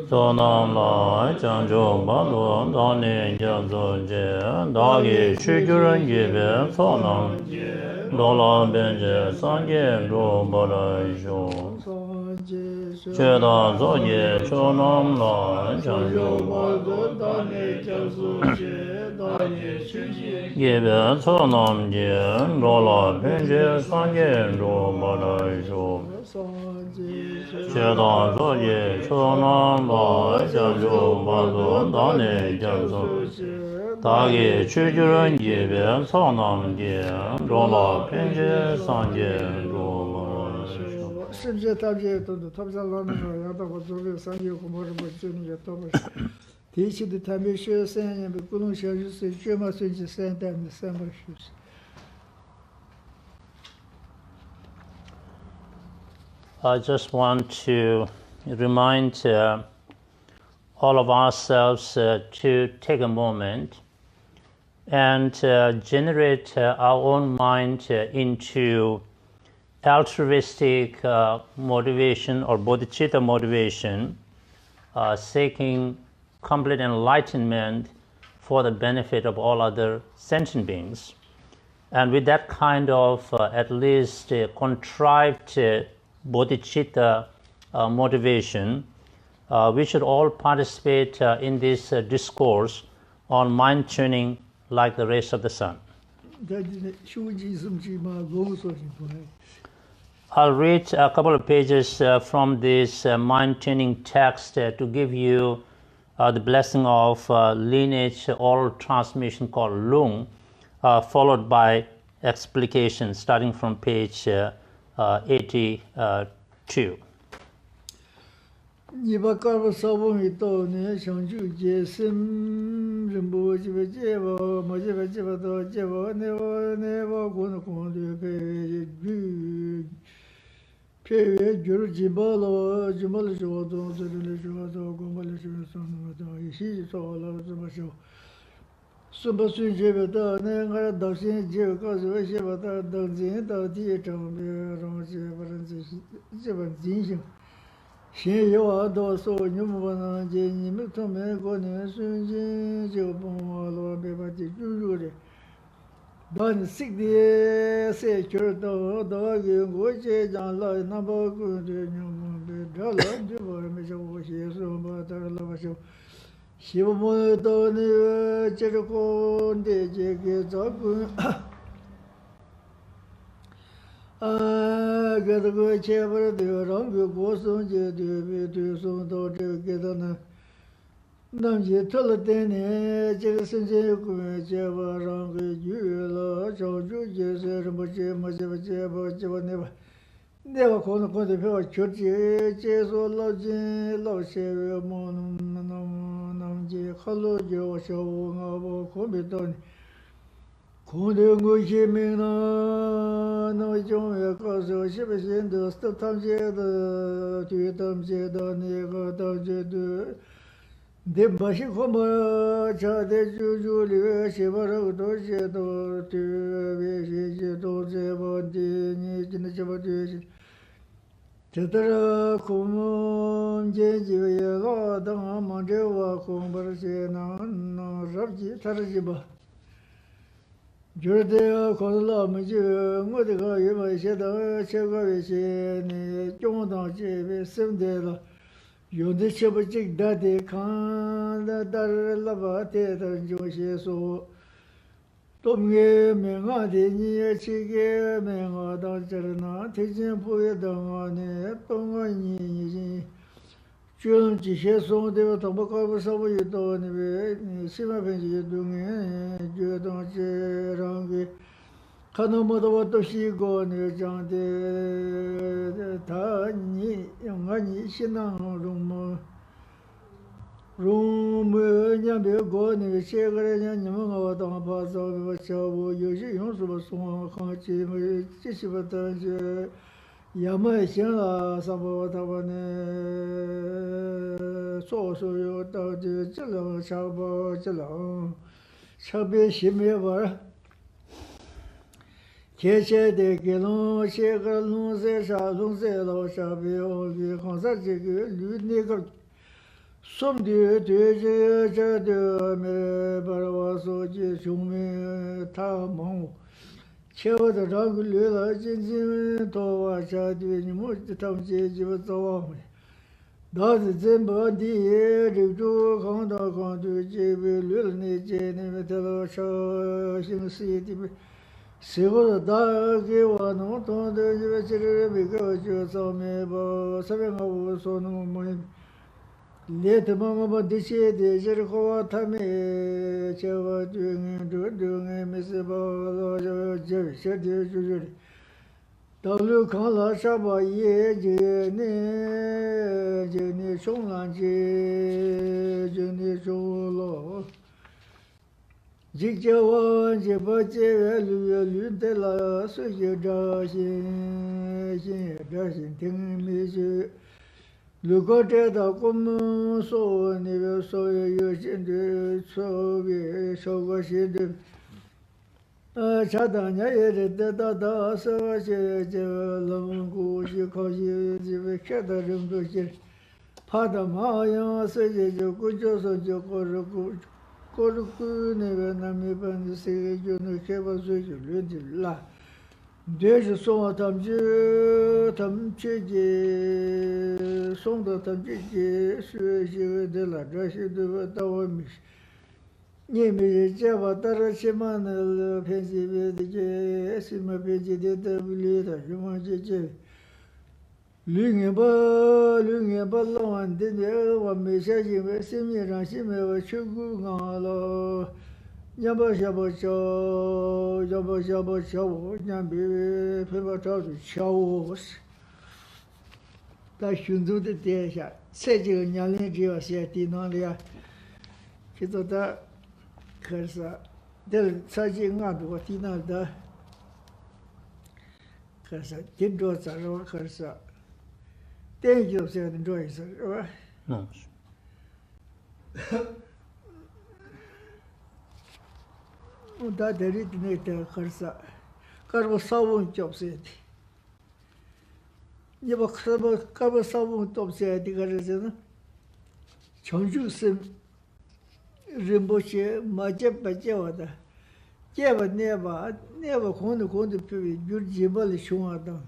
Sonam la chanjo bando dane janzo je dagi shujuran jibe sonam dola benje sanje ro barasho cheda zoye sonam la chanjo bando dane janzo je dagi jibe sonam je dola benje sanje ro barasho cheda zoye sonam la chanjo bando dane janzo dagi shujuran jibe sonam je dola benje sanje ro barasho甚至他们也都他们在老那个要到我做这三月我们这里也都不是提起的他们学3年被古龙小学生专门设计3代的3本书 I just want to remind all of ourselves to take a moment and generate our own mind into altruistic motivation or bodhicitta motivation, seeking complete enlightenment for the benefit of all other sentient beings. And with that kind of at least contrived bodhicitta motivation, we should all participate in this discourse on mind tuning like the rays of the sun. I'll read a couple of pages from this mind tuning text to give you the blessing of lineage oral transmission called Lung, followed by explication starting from page 82. Nibakar Savumi Tone, Shanju Jessim, Rimbo Jeva, Majeva Jeva, Jeva, never gonna go to pay Jurjibalo, Jumal Jodo, Jodo, Gomal, he saw a lot of show. Super soon Jeva, Nanga, Dawson, Jeva, Jeva, Dawson, Theatre, Jeva, Zinjim. 先有啊，多少你不能见你们他们过年瞬间就帮我老别把这猪肉的，当你食的谁觉得到个我这将来那么个的你们别着了就不没说我先说吧，到了我说，希望我到那个这个过的这个照顾。给这个前边的让给过生节的对送到这个给他呢，那些特了点呢，这个生节过节吧，让给娱乐上主节是什么节么节吧节吧节吧那个可能可能票确节节说老金老些么能节好了就小我我可别到呢。 공대고 힘이나 너좀 가서 싶으신데 스탑제도 뒤담제도 내가 담제도 내 맛이 고마 자대 주주리 시바로 도제도 뒤베시도 제버디니 진짜버디 제대로 고문 제지가 당 먼저와 공부르세나 너럽지 다르지 봐 저대가 걸라면지 뭐가 예마시다 제가위시니 종당제베 섬대라 요데체버직 다데 칸다 달라바테다 조시소 동예 명아데니 치게 명아다 저나 대진포에다가네 동안이 좀 지시송대로 도박하고 서버유도니 왜 심화변지 동에 주동제랑게 가노모도 또 시고 내장대 다니 영안이 신앙으로 룸냐 배고니 세그레냐 님은 당 봐서 저고 요시 용수로 송아 같이 뭐 지시부터 이제 야마이신아 사보다바네 소소요 다지 질러 샤보 질러 샤베 심해버 Geshe de Gelon, Sheka Lung Se Sha Lung Se Lo Sha Bi O Bi Kong Sa Ji Ge Lu Ni Ge Som De De Je Je De Me Ba Wa So Ji Shung Me Ta Mong Che Wo De Rang Gu Lu La Jin Jin To Wa Sha De Ni Mo Ji Tam Ji Ji Wa Zo Wa Me Da Zi Zhen Ba Di Ye Ri Zhu Kong Da Kong Du Ji Bi Lu Ni Ji Ni Me Te Lo Sha Xing Si Di Bi 师傅的大给我弄懂的，因为这个每个就上面把上面我说那么连他妈我把这些的这个话他们叫我对没事吧，老就些的就是的，到了看了啥吧也就你送上去就你走了。 Jikja wan jipa chewe lu de la su ye dra xin ting mi shi lu ko te da kum so ni ve so ye xin de so ve so go xin de cha da nya ye de da so xe je long gu xi ko xi ji ve kha da rim do xi pa da ma ya se je jo ku jo so jo ko ru ku Koruku neve nami bandi sege jono keba suju lundi la. Deje songa tamche je songa tamche je suye je de la drashi de tawa mish. Nyeme je java tara shimana le pensi be de je esima pensi de tabili da juma je je. Lunge ba lawan de wa me sha ji me sim ye ran shi me wa chu gu nga lo nya ba sha ba chao nya bi pe ba chao du chao da xun zu de de sha ce ji nya lin ji wa xie di na li ya ki zo da ke sa de sa ji nga du di na da ke sa din do za ro ke sa 电影就是能做一次，是吧？嗯。我到这里的那个可是，可是我少问教授的，你把可不少问教授的个是什么？长久生，人不学，没接不接我的，接不那吧，那吧空的皮，有几把的熊啊当。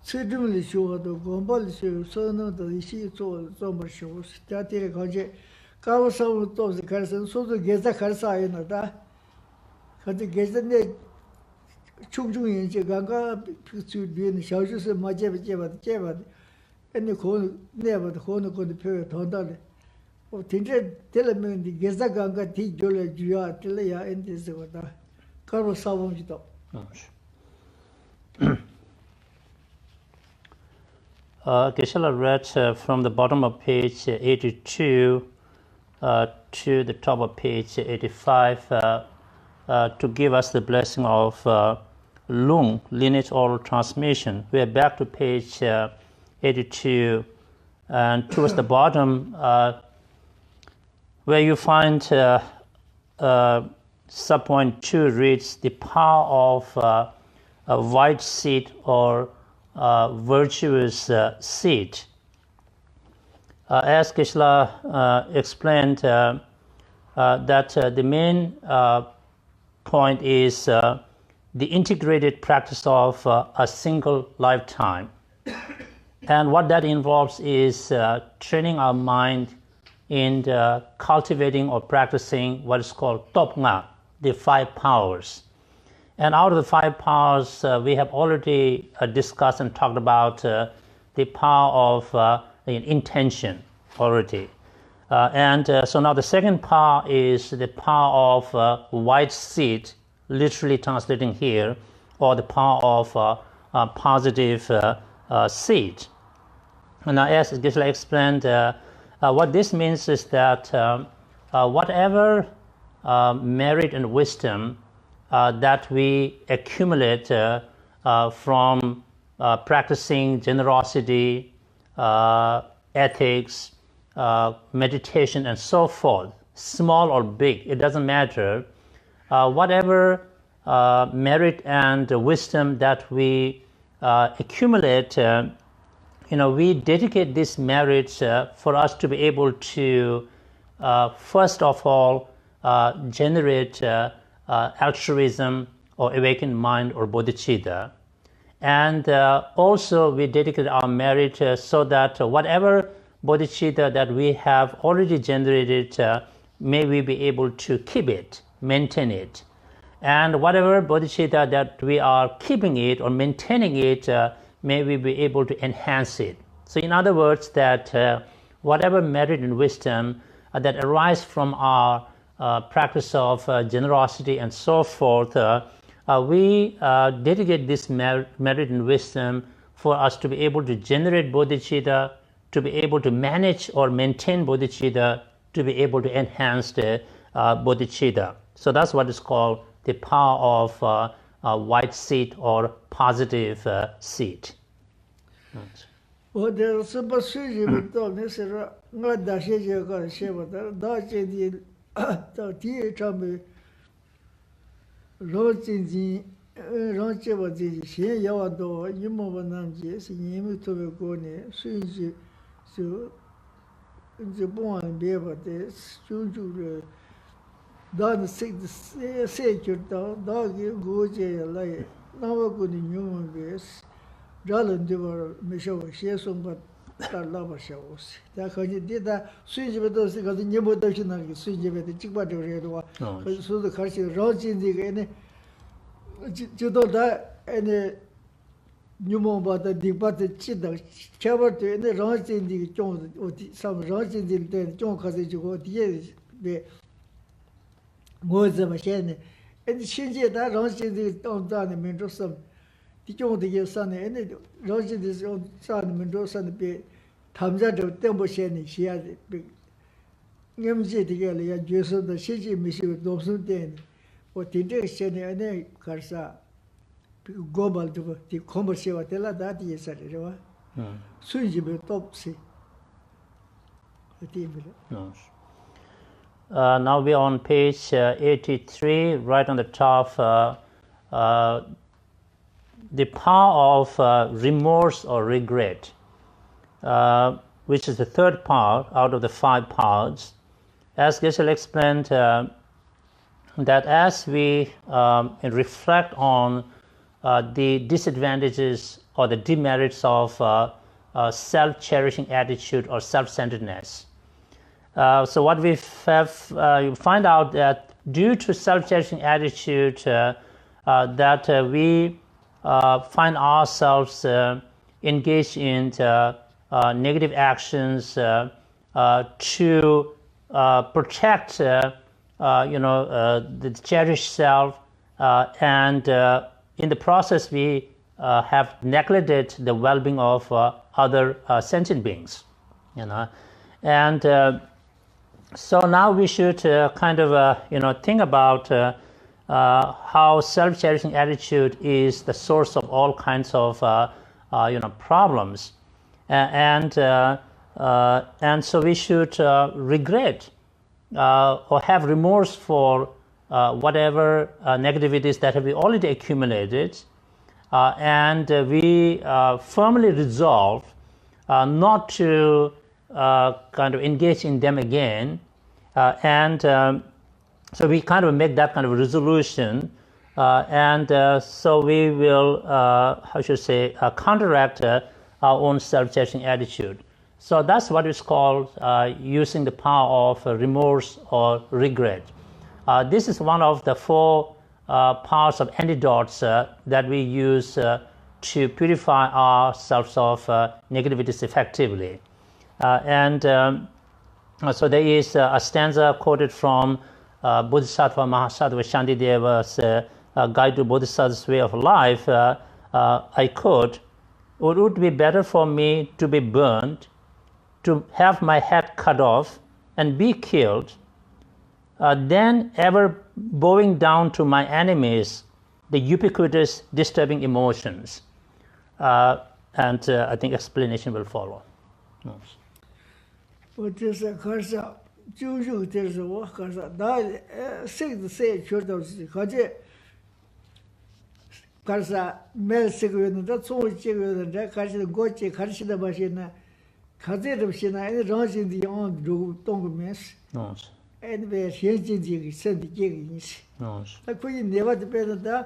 最重的学的，广播的学，所能的一些做么学，家庭的考试，搞不上都是开始，说是给他开始啥样的，可是给他那种人就刚刚就连小学生没接吧的，那可能那吧的可能票谈到的，我听着这里面的给他刚刚提交了主要这里呀，因的时候的，搞不上我们知道。Geshe read from the bottom of page 82 to the top of page 85 to give us the blessing of Lung, lineage oral transmission. We are back to page 82 and towards the bottom where you find subpoint 2 reads the power of a white seed or virtuous seed. As Geshe explained, that the main point is the integrated practice of a single lifetime. And what that involves is training our mind in cultivating or practicing what is called Topnga, the 5 powers. And out of the 5 powers, we have already discussed and talked about the power of intention already. So now the second power is the power of white seed, literally translating here, or the power of positive seed. And now as Geshe explained, what this means is that whatever merit and wisdom that we accumulate from practicing generosity, ethics, meditation, and so forth, small or big, it doesn't matter. Whatever merit and wisdom that we accumulate, we dedicate these merits for us to be able to, first of all, generate altruism or awakened mind or bodhicitta. And also we dedicate our merit so that whatever bodhicitta that we have already generated, may we be able to keep it, maintain it. And whatever bodhicitta that we are keeping it or maintaining it, may we be able to enhance it. So in other words, that whatever merit and wisdom that arise from our practice of generosity and so forth, we dedicate this merit and wisdom for us to be able to generate bodhicitta, to be able to manage or maintain bodhicitta, to be able to enhance the bodhicitta. So that's what is called the power of white seed or positive seed. Dan Dhargye Goje Lay, Navakuni Newman Base, Jalan Diver Misho, Shesum, but Lava shows. That did that, Switch with those because the new motion, Switch with the Chickwater, so the Kashi Rojin, the Judo that any Newman but the departed Chida, Chaver to any Rojin, the Jones, or some Rojin, the John Cassago, the machine, and she that Rossi is on down the Mendoza. The John the son, and Rossi is on son Mendoza be Tamza to Temple Shani. She had a big MG together, and Jason the Shiji Mission with Dobson Den, or Tinda Shani and a Karsa Gobal to the commercial Tela that is at it. Swingy Topsy. Now we are on page 83, right on the top, the power of remorse or regret, which is the third part out of the 5 parts. As Geshe explained, that as we reflect on the disadvantages or the demerits of self-cherishing attitude or self-centeredness, so what we have, you find out that due to self-cherishing attitude, that we find ourselves engaged in negative actions to protect, the cherished self, and in the process we have neglected the well-being of other sentient beings, and so now we should kind of think about how self-cherishing attitude is the source of all kinds of problems, and so we should regret or have remorse for whatever negativities that have been already accumulated, and we firmly resolve not to kind of engage in them again, and so we kind of make that kind of resolution, and so we will, counteract our own self-cherishing attitude. So that's what is called using the power of remorse or regret. This is one of the 4 parts of antidotes that we use to purify ourselves of negativities effectively. So there is a stanza quoted from Bodhisattva Mahasattva Shantideva's Guide to Bodhisattva's Way of Life. I quote, "It would be better for me to be burned, to have my head cut off and be killed, than ever bowing down to my enemies the ubiquitous disturbing emotions." And I think explanation will follow. What is a Karsa? Juju, there's a work Karsa. That 6 say, Church, Kaje, 가르사 멜스고는 더 소치고는 저 가르치는 고치 가르치다 마시나 가제르시나 이 정신이 온 동금메스 에베 현진지 선디게기스 그이 네바드 베다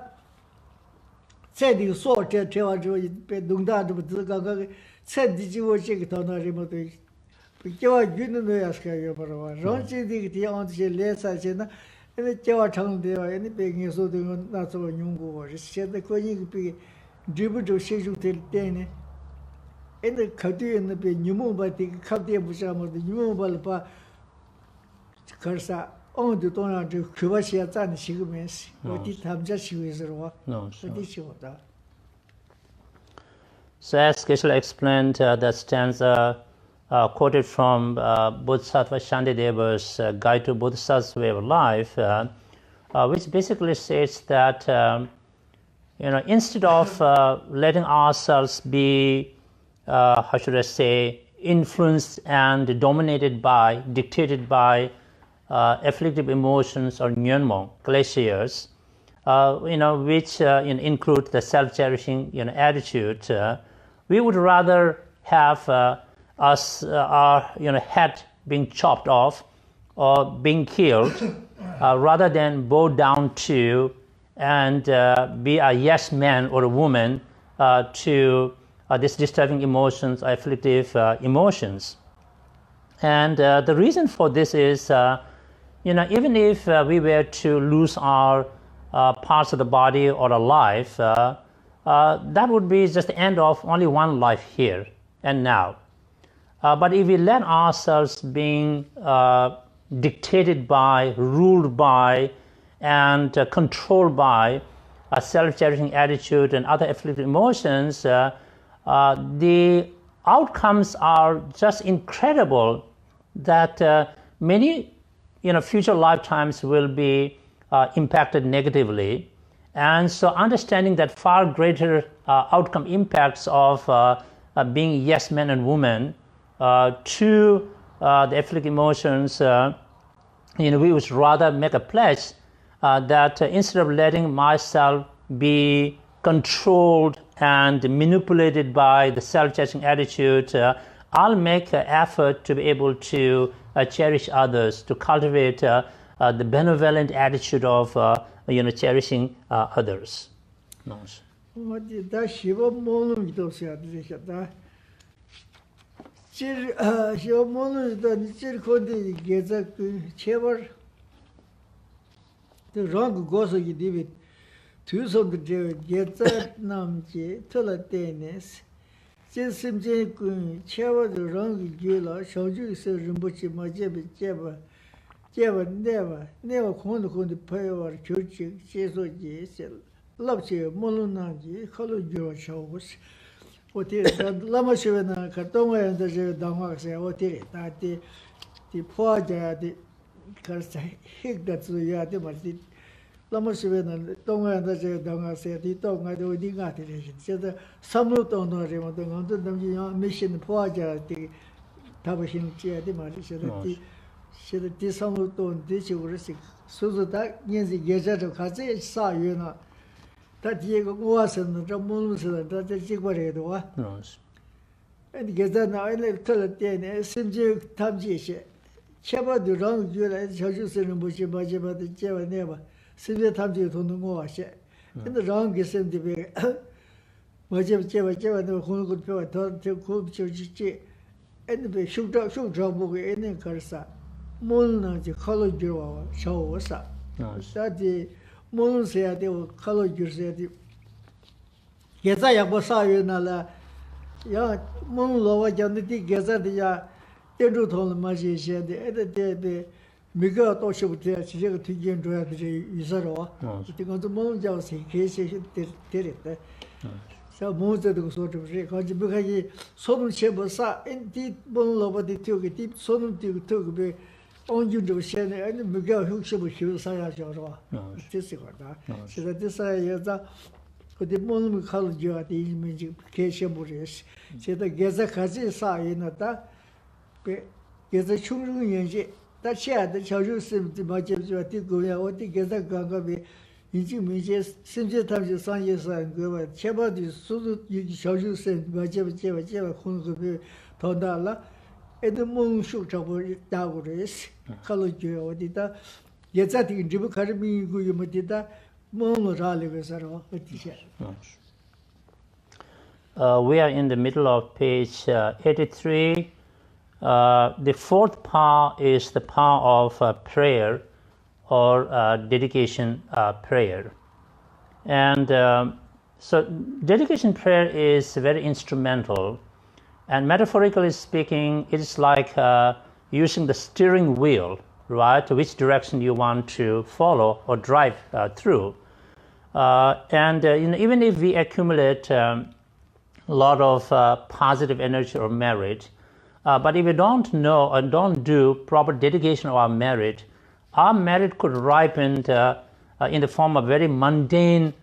세디 소체 제와조 베 농다도 들어가가 세디지고 지기 더 나리모도 비교와 유는 거야스가요 바로 정신이 뒤에 온지 레사제나 ene chewa chang dewa ene pe nge so de na so nyungu wa se de ko ni pe dribu do se ju de ne ene khadi ene pe nyumu ba de khade bu sha mo de nyumu ba pa karsa on de ton na de khwa sia za ni shi ge men si o di tham ja shi we zero wa o di shi wa da. So as Geshe explained, that stanza quoted from Bodhisattva Shantideva's Guide to Bodhisattva's Way of Life, which basically says that instead of letting ourselves be, how should I say, influenced and dominated by, dictated by afflictive emotions or nyönmong, glaciers, which include the self-cherishing attitude, we would rather have our head being chopped off or being killed rather than bow down to and be a yes man or a woman to these disturbing emotions or afflictive emotions. And the reason for this is, even if we were to lose our parts of the body or a life, that would be just the end of only one life here and now. But if we let ourselves being dictated by, ruled by, and controlled by a self-cherishing attitude and other afflictive emotions, the outcomes are just incredible that many future lifetimes will be impacted negatively. And so understanding that far greater outcome impacts of being yes men and women to the afflictive emotions, we would rather make a pledge that instead of letting myself be controlled and manipulated by the self-cherishing attitude, I'll make an effort to be able to cherish others, to cultivate the benevolent attitude of cherishing others. Lama Shivana, Katonga and the Dharma say, what did it? That the poor the Hig that's the Yadimati. Lama Shivana, Tonga and the Dharma said, the Tonga do the Gatin. Said some note on the mission poor the Tabashin Chiadimati said that this some note on this you so that means the Geshe of Kazi saw you know. That Diego was in the moon, that the Jigwaredo. And Gaden, I let tell it then, Simji Tamji, Chaba the wrong Jura, Chajus and Bushi Bajaba, the Java never, Simji Tamji to the Moashe. And the wrong is in the way. Majab Java, no one could pay a ton to cook Church, and the shoot drop away any Karsa. Moon, the color Jura, show was up. That the Moon said they were college said, Geza Yabosa, Nala, Ya Moon Lower Janity, Geza, the Edutol Maji said, the other day, Miguel Tosho, she took him to have the Isaro. She got the Moon Josie, case she did it. So most of the sort of record, because Sonum Chebosa, indeed, Moon Lover, the took a deep Sonum took be. On you do send and Miguel Huxable Hillside. This is what so that this is the Moon College at the education Buddhist. Said the Geza Kazi saw in that Geza Chungu Yanji, that shared the Chaju Sim to Major Tigo, what the Geza Ganga be 인지 문제 심지 탐지 상예산 그 제바디 수도小学生 제바 혼그 더 달라 애들 몽슈 잡고 다고레스 칼로죠 어디다 예자디 리브 카르미 구유모디다 몽을 알리고서로 어디셔. We are in the middle of page 83. The fourth power is the power of prayer or dedication prayer. And so dedication prayer is very instrumental. And metaphorically speaking, it is like using the steering wheel, right? Which direction you want to follow or drive through. Even if we accumulate a lot of positive energy or merit, but if we don't know and don't do proper dedication of our merit could ripen in the form of very mundane,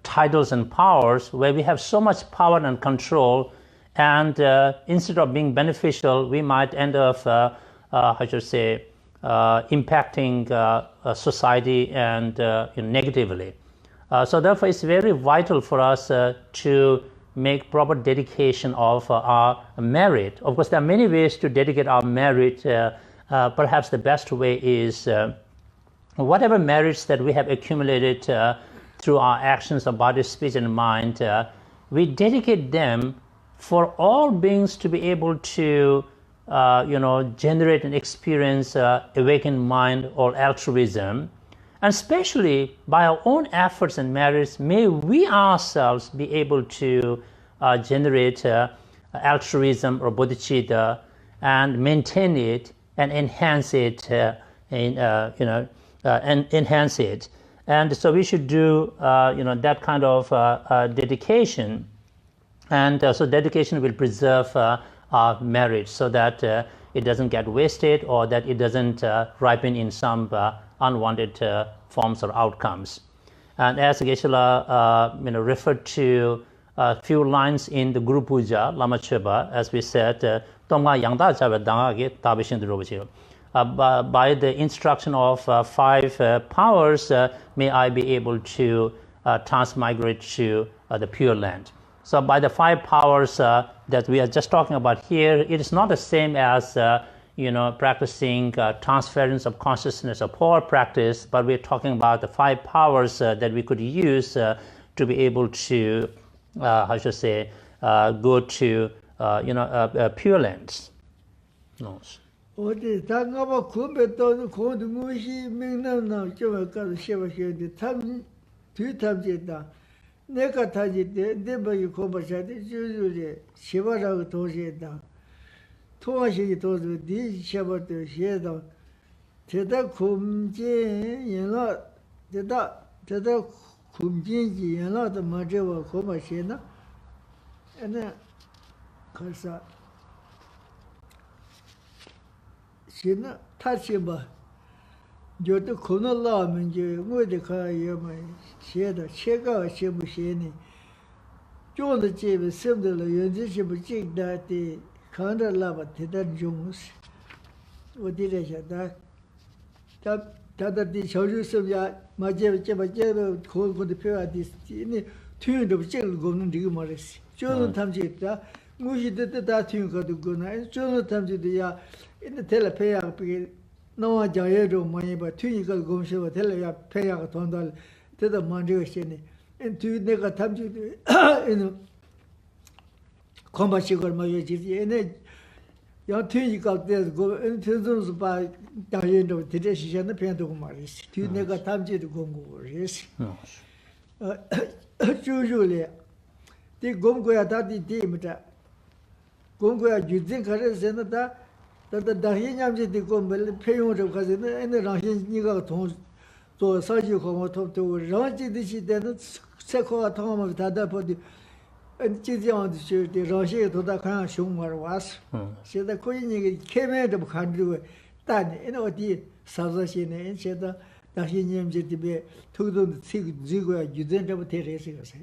titles and powers, where we have so much power and control, and instead of being beneficial, we might end up, impacting society and negatively. So therefore, it's very vital for us to make proper dedication of our merit. Of course, there are many ways to dedicate our merit. Perhaps the best way is whatever merits that we have accumulated through our actions of body, speech, and mind, we dedicate them for all beings to be able to, generate and experience awakened mind or altruism. And especially by our own efforts and merits, may we ourselves be able to generate altruism or bodhicitta and maintain it and enhance it, enhance it. And so we should do, that kind of dedication. And so dedication will preserve our merit so that it doesn't get wasted or that it doesn't ripen in some unwanted forms or outcomes. And as Geshe referred to a few lines in the Guru Puja, Lama Chöpa, as we said, by the instruction of 5 powers, may I be able to transmigrate to the Pure Land. So by the 5 powers that we are just talking about here, it is not the same as practicing transference of consciousness or power practice, but we're talking about the 5 powers that we could use to be able to, go to, Pure Lands. No. 어디 당가봐 군배도 고도 무시 명남나 좀 가서 쉐바쉐데 탐 뒤탐제다 내가 타지데 내버기 고바샤데 주주리 쉐바라고 도시에다 통화식이 도도 니 쉐바도 쉐다 제다 곰제 연라 제다 곰진지 연라도 맞아와 고바쉐나 에나 가서 시나 타시바 저도 코너라면 이제 뭐데 가야만 시에다 체가 시부시니 저도 집에 섬들로 연지시 부직다티 칸달라바 대단 중스 어디래셔다 다다디 저주섬야 맞제 제바제 고고데 표아디스니 튀는도 제일 고는 지금 말했지 저도 탐지했다 무시데 다 튀는거도 고나 저도 탐지도야 in tele peya pe no jaye do mani ba thui ka gom se ba tele ya peya ka thon dal te da man de she ni in tu ne ka tham ji in komba shi gor ma ye ji ne ya thui ka de go in te zo ba jaye do te de shi she ne pe do ma ri tu ne ka tham ji do gom go ri si ju ju le ti gom go ya da di ma ta gom go ya ju zin ka re se na da 다다 다히냠지 디고 멜 페용으로 가서는 에네 라힌 니가 돈또 사지 공부 톱도 라지듯이 되는 세코가 통하면 다다 보디 엔지지한테 저기 라시에 도다 간 쇼말 왔어 세다 코인이 케메도 간주고 단 에네 어디 사자시네 세다 다히냠지 디베 투도 지고야 유전자부 테레스가서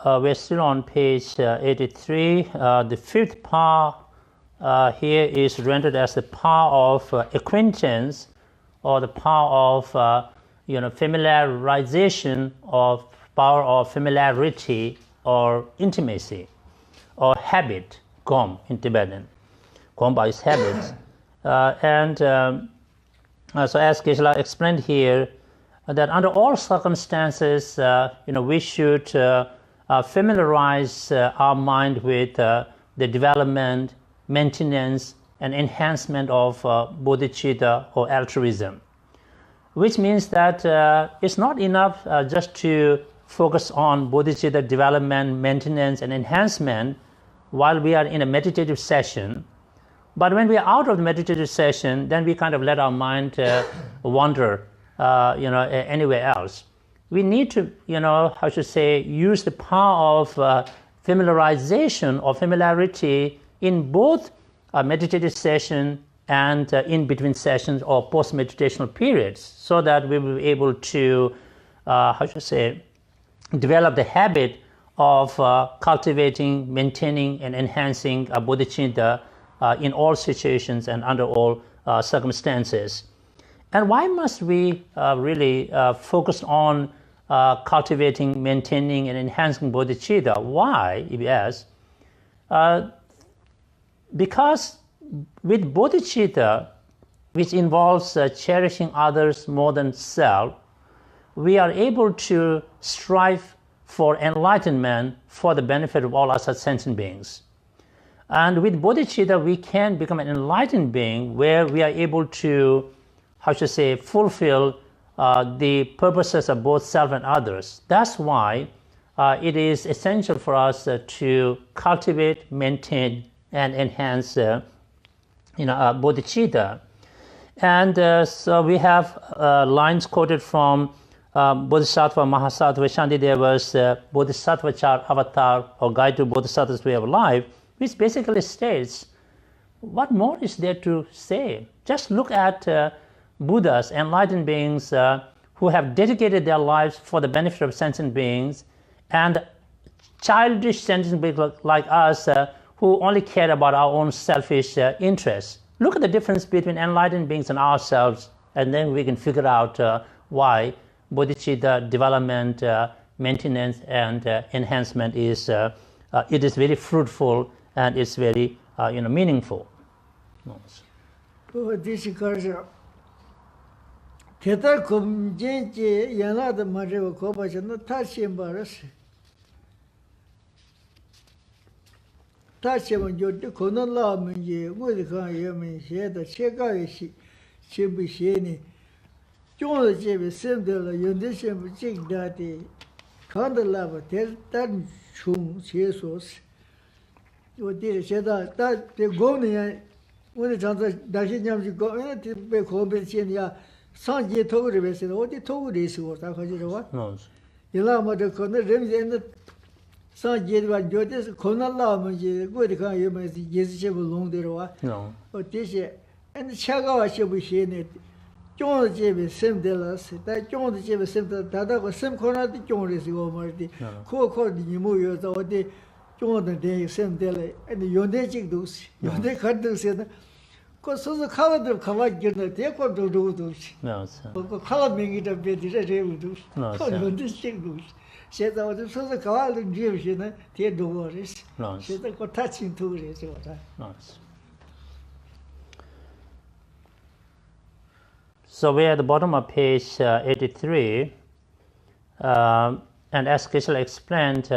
we're still on page 83. The 5th power here is rendered as the power of acquaintance, or the power of familiarization, or power of familiarity or intimacy, or habit, gom in Tibetan. Gompa is habits. So as Geshe explained here, that under all circumstances, we should familiarize our mind with the development, maintenance, and enhancement of bodhicitta or altruism, which means that it's not enough just to focus on bodhicitta development, maintenance, and enhancement while we are in a meditative session. But when we are out of the meditative session, then we kind of let our mind wander, anywhere else. We need to, use the power of familiarization or familiarity in both a meditative session and in between sessions or post-meditational periods, so that we will be able to, develop the habit of cultivating, maintaining, and enhancing bodhicitta in all situations and under all circumstances. And why must we really focus on cultivating, maintaining, and enhancing bodhicitta? Why, if you ask? Because with bodhicitta, which involves cherishing others more than self, we are able to strive for enlightenment for the benefit of all other sentient beings. And with bodhicitta, we can become an enlightened being where we are able to, fulfill the purposes of both self and others. That's why it is essential for us to cultivate, maintain, and enhance bodhicitta. And so we have lines quoted from Bodhisattva Mahasattva Shantideva's Bodhisattva Char Avatar, or Guide to Bodhisattva's Way of Life, which basically states, what more is there to say? Just look at Buddhas, enlightened beings who have dedicated their lives for the benefit of sentient beings, and childish sentient beings like us who only care about our own selfish interests. Look at the difference between enlightened beings and ourselves, and then we can figure out why bodhicitta development, maintenance, and enhancement is it is very fruitful and it's very meaningful. This culture, Keter kum jenje yana the Marewa Kobachana Tashim Baras Tashim Jodi Konala Minje, Woodika Yamin, the Cheka Chibi Sheni, John the Chibi Sindel, Yundishim Chik Dati, Kandalava, Tan Chung, Chesos. You did say that the Goni, when the Dashinyam go into the Combination. Sanji told the said, what the told this was, I heard what? No. Yelama the corner rims in the Sanji, what Jodis, Konala, good kind you may see, yes, long there. No. But this year, and the Chagawa shall be seen it. John the Jimmy, Sim Delas, that John the Jimmy Sim, that was some corner the John is over the co the Muyo, or the John the day, Sim Dele, and the Yondic dos, Yondic Hunter said. Because the color of Kawak, they come to do those. No, sir. Color making it a bit, they will do. No, this thing goes. Said I was so the Kawak and James, they do worries. No. Said I got touching to it. No. So we're at the bottom of page 83, and as Geshe explained,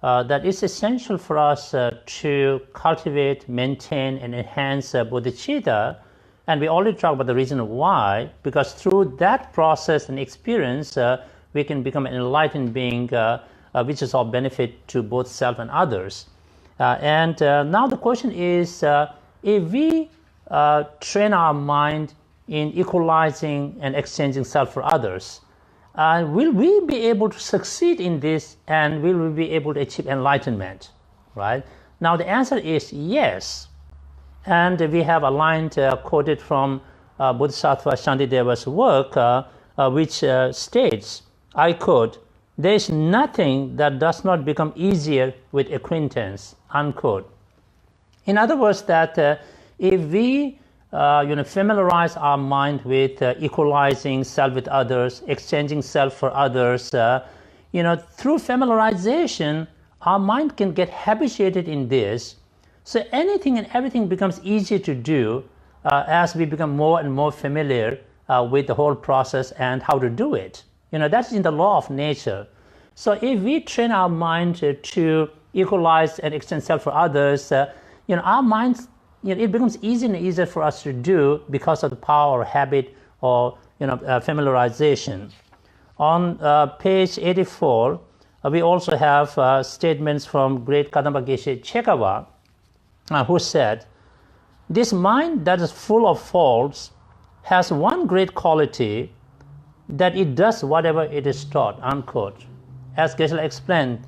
that it's essential for us to cultivate, maintain, and enhance bodhicitta. And we already talked about the reason why, because through that process and experience, we can become an enlightened being, which is of benefit to both self and others. And now the question is, if we train our mind in equalizing and exchanging self for others, will we be able to succeed in this, and will we be able to achieve enlightenment, right? Now the answer is yes. And we have a line quoted from Bodhisattva Shantideva's work, which states, I quote, "There is nothing that does not become easier with acquaintance," unquote. In other words, that if we familiarize our mind with equalizing self with others, exchanging self for others, through familiarization, our mind can get habituated in this. So anything and everything becomes easier to do as we become more and more familiar with the whole process and how to do it. That's in the law of nature. So if we train our mind to equalize and extend self for others, our minds, it becomes easier and easier for us to do because of the power or habit or familiarization. On page 84, we also have statements from great Kadamba Geshe Chekawa, who said, "This mind that is full of faults has one great quality, that it does whatever it is taught," unquote. As Geshe explained,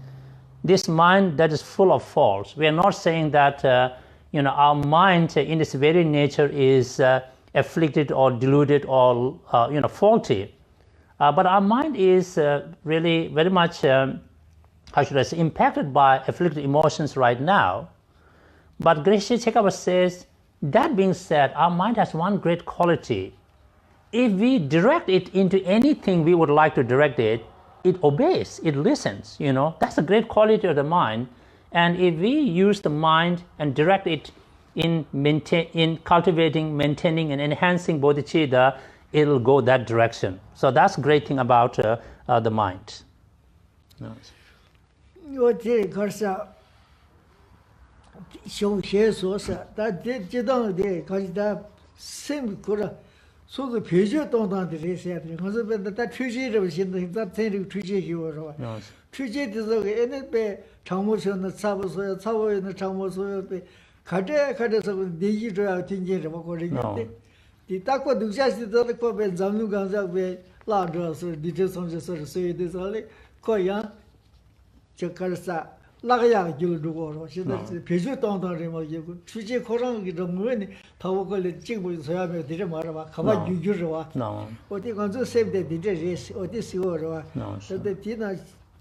this mind that is full of faults, we are not saying that our mind in its very nature is afflicted or deluded or faulty, but our mind is really very much, how should I say, impacted by afflicted emotions right now. But Geshe Chekawa says, that being said, our mind has one great quality. If we direct it into anything we would like to direct it, it obeys, it listens. That's a great quality of the mind. And if we use the mind and direct it in cultivating, maintaining, and enhancing bodhicitta, it'll go that direction. So that's a great thing about the mind. Yes. 我这个是修学所是，但这当的可是他生过了，说是培训当的这些的，可是他推荐这个现在他这个推荐给我是吧？推荐的时候，那被常务所那差不多，差不多那常务所被看着时候，年纪主要听见什么过来的，你大过留下去的过被咱们刚才被拉着是，你这从这是所以的时候嘞，可样就开始啥。 那个样就如果说现在是培训当人嘛，有个出去考上给这么呢，他我过来进步从来没有这么是吧？考完就是吧？我的工作是的，这人我的时候是吧？是的，第那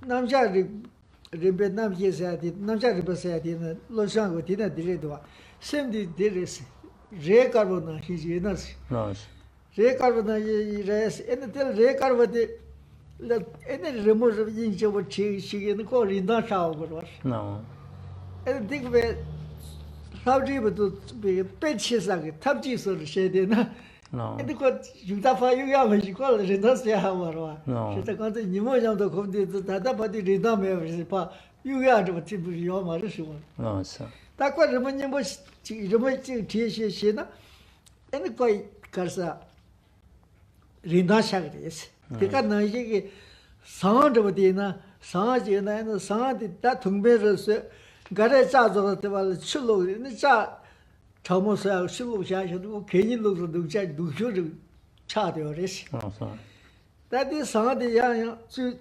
南下人边南边是的，南下人不是的呢，老乡我的那的对吧？sem的人是，热干部呢是那是，热干部呢也是，那这热干部的。 那人是印象我去那个领导上过是吧？这个呗，老这不都被白起上个，他们就说是谁的呢？那个有大发有样没习惯了，领导谁还我是吧？现在刚才你们讲的空的，他把的领导没有是把有样这么这不是要嘛的是吗？是。但关什么你们这这些呢？那个可是领导下个的意思。 这个呢，这个上这么的呢，上就那上的，他同辈人说，刚才咋着对吧？吃路那咋，常么说吃路下去，我看你路上都讲都学着差掉这些。但的上的样就，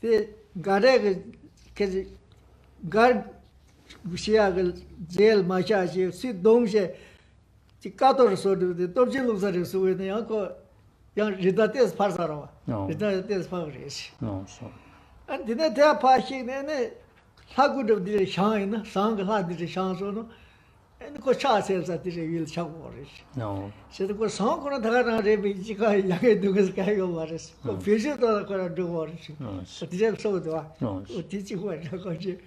这刚才个开始，刚下个这嘛下去吃东西，这搞多少说的，到这路上的所谓那样个。 yang rida tes parsara wa rida tes pagres and dine te pashi ne sagu de dire shang na sang la dire shang so no en ko cha se sa dire wil cha ko res se ko sang ko na daga re bi ji ka ya ke du ges ka yo wa res ko pheje to ko na du wa res dire so do wa o ti ji wa ko ji.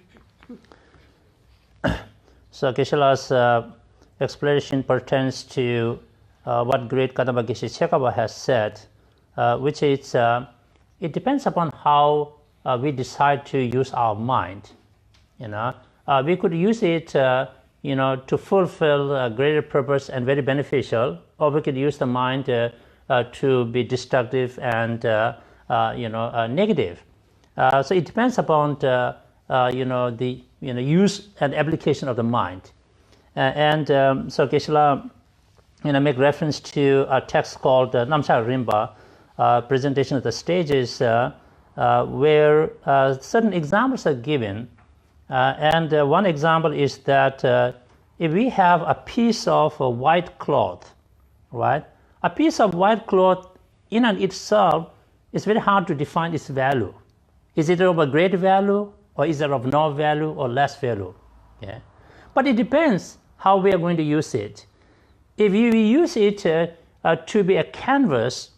So Geshe-la's explanation pertains to what great Kadamba Geshe Chekawa has said, which is it depends upon how we decide to use our mind. We could use it, to fulfill a greater purpose and very beneficial, or we could use the mind to be destructive and negative. So it depends upon the use and application of the mind, so Geshe-la make reference to a text called Namsha Rimba, presentation of the stages, where certain examples are given. And one example is that if we have a piece of white cloth, right? A piece of white cloth in and itself is very hard to define its value. Is it of a great value, or is it of no value or less value? Yeah. But it depends how we are going to use it. If we use it to be a canvas,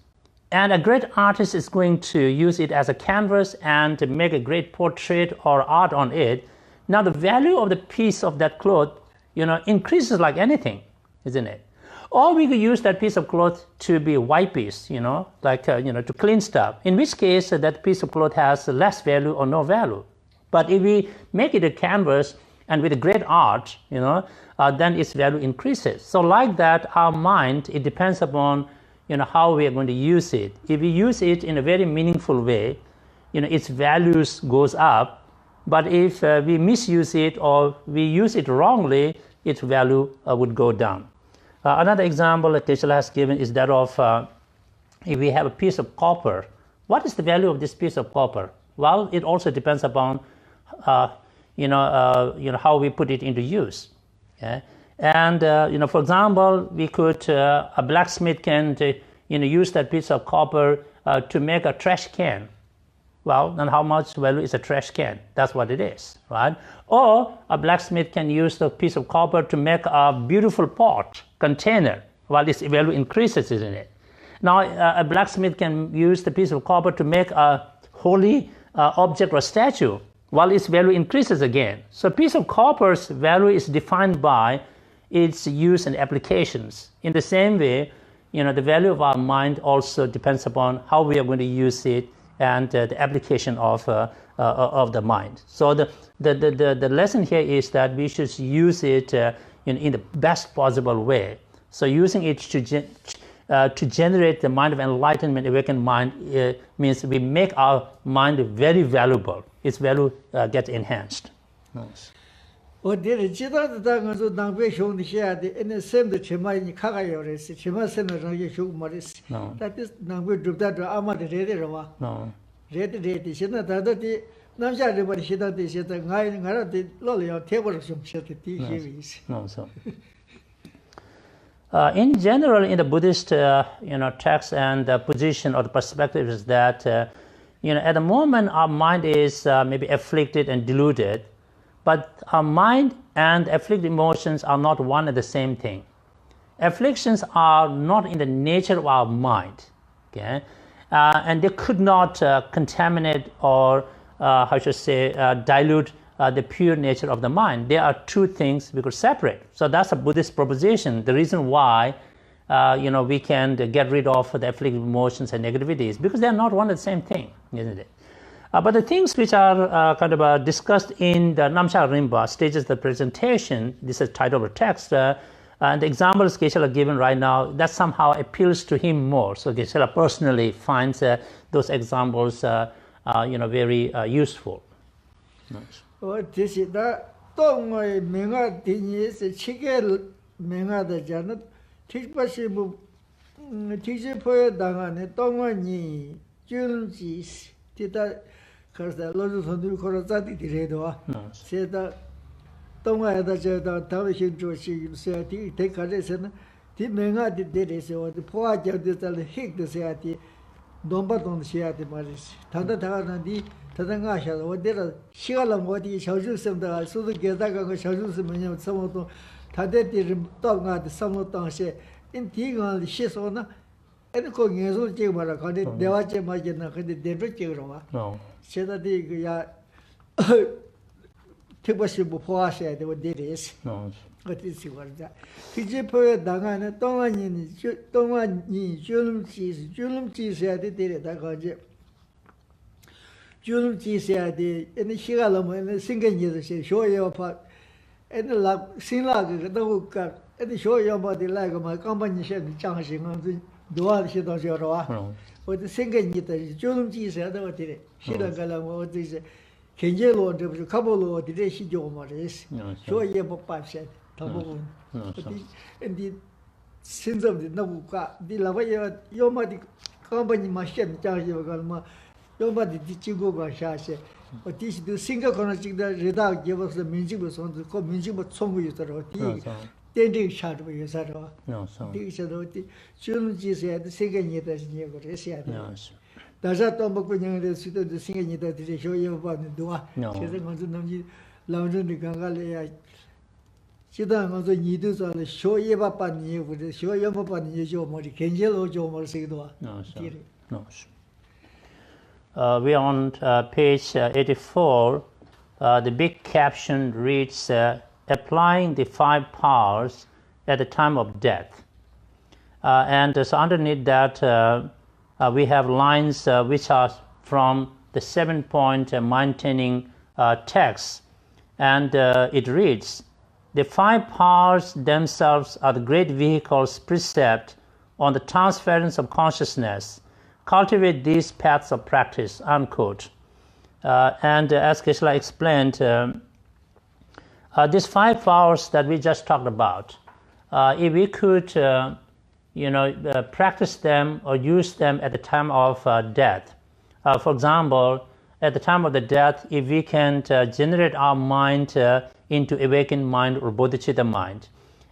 and a great artist is going to use it as a canvas and to make a great portrait or art on it, now the value of the piece of that cloth, increases like anything, isn't it? Or we could use that piece of cloth to be a white piece, to clean stuff, in which case that piece of cloth has less value or no value. But if we make it a canvas and with a great art, then its value increases. So like that, our mind, it depends upon how we are going to use it. If we use it in a very meaningful way, its values goes up. But if we misuse it or we use it wrongly, its value would go down. Another example that Geshe has given is that of if we have a piece of copper, what is the value of this piece of copper? Well, it also depends upon how we put it into use. Okay? And for example, we could a blacksmith can use that piece of copper to make a trash can. Well, then how much value is a trash can? That's what it is, right? Or a blacksmith can use the piece of copper to make a beautiful pot, container. Well, its value increases, isn't it? Now, a blacksmith can use the piece of copper to make a holy object or statue. Well, its value increases again. So a piece of copper's value is defined by its use and applications. In the same way, the value of our mind also depends upon how we are going to use it and the application of the mind. So the lesson here is that we should use it in the best possible way. So using it to generate the mind of enlightenment, awakened mind, means we make our mind very valuable. Its value gets enhanced. Nice. That is in general, in the Buddhist text and the position or the perspective is that at the moment our mind is maybe afflicted and deluded, but our mind and afflicted emotions are not one and the same thing. Afflictions are not in the nature of our mind, okay, and they could not contaminate or dilute the pure nature of the mind. There are two things we could separate. So that's a Buddhist proposition. The reason why we can get rid of the afflicted emotions and negativities, because they are not one and the same thing, isn't it? But the things which are discussed in the Nam-kha Rinpa stages of the presentation, this is title of the text, and the examples Geshe are given right now, that somehow appeals to him more. So Geshe personally finds those examples very useful. Nice. This is the Menga Dinis, Chicken Menga the Janet, Tispasibu, Tijipo Dangane, Tongani, Junjis, Tita, because the Lord of the Korozati Redoa said that Tonga the Jada, Tavishin Joshi, said, take a lesson. The Menga did this, or the poor Jadis hit the Seati, Dombaton Seati Maris, Tanda Tadangasha, or did a Shialam, what he shall use them, the Sudu Gedaga shall use them, some of them, Tadeti Tonga, the Samotan say, in Tigan, the Shisona, and cooking as well, Jimara, the Wacha Magina, the Debra. No. Said that the Tibasibu Poasha, they were this. No. What is that? Tijipo Dangana, Tongani, Julum cheese, I did it. I got it. Julum cheese, I did, and the Shigalam and the singing you say, show your part, and the lap, sing like the hook, and the show your body like my company shed chancing on the door, she does your roa. But the singing it, Julum cheese, I don't did it. She don't go what is it. Kenjelo, there was a couple of the day she do Maris. Show your papa said. And the sins of the Nabuka, the Lavaya, Yoma company machine charge of Galma, Yoma the Chigo Shashe. But this do single connecting the Redak gave us the music was on the call music, but song with the tea. Then they shot with your saddle. No, so. This is the Chunji said the second year as near Goresia. Does that Tomboku the singing that show you about the door? No, she's going to know you, London, the Gangalia. 지단 가서 니도서 쇼예바빠니 우리 쇼예바빠니 조머리 겐젤로 조머리 세도. No, sir. No, sir. We're on page 84. The big caption reads, applying the 5 powers at the time of death. And so underneath that, we have lines which are from the 7-point maintaining text. And it reads, the 5 powers themselves are the great vehicles precept on the transference of consciousness. Cultivate these paths of practice, unquote. And as Geshe explained, these 5 powers that we just talked about, if we could, practice them or use them at the time of death. For example, at the time of the death, if we can generate our mind into awakened mind or bodhicitta mind,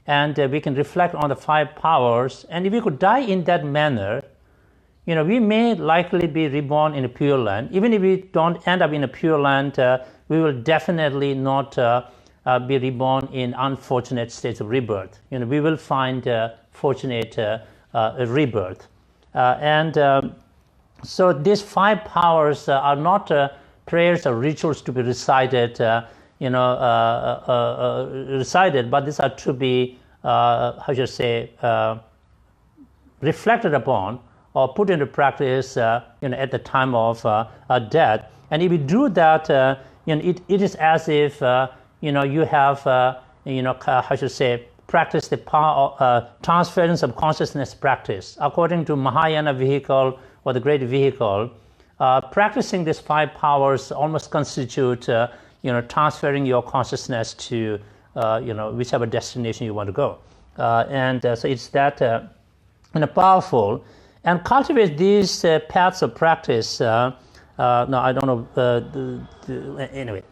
and we can reflect on the 5 powers, and if we could die in that manner, we may likely be reborn in a Pure Land. Even if we don't end up in a Pure Land, we will definitely not be reborn in unfortunate states of rebirth. We will find fortunate rebirth. So these 5 powers are not prayers or rituals to be recited, recited, but these are to be, reflected upon or put into practice, at the time of death. And if you do that, it is as if, you have, practice the power, transference of consciousness practice. According to Mahayana vehicle or the great vehicle, practicing these 5 powers almost constitute, transferring your consciousness to, whichever destination you want to go. So it's that, powerful. And cultivate these paths of practice. No, I don't know. Anyway,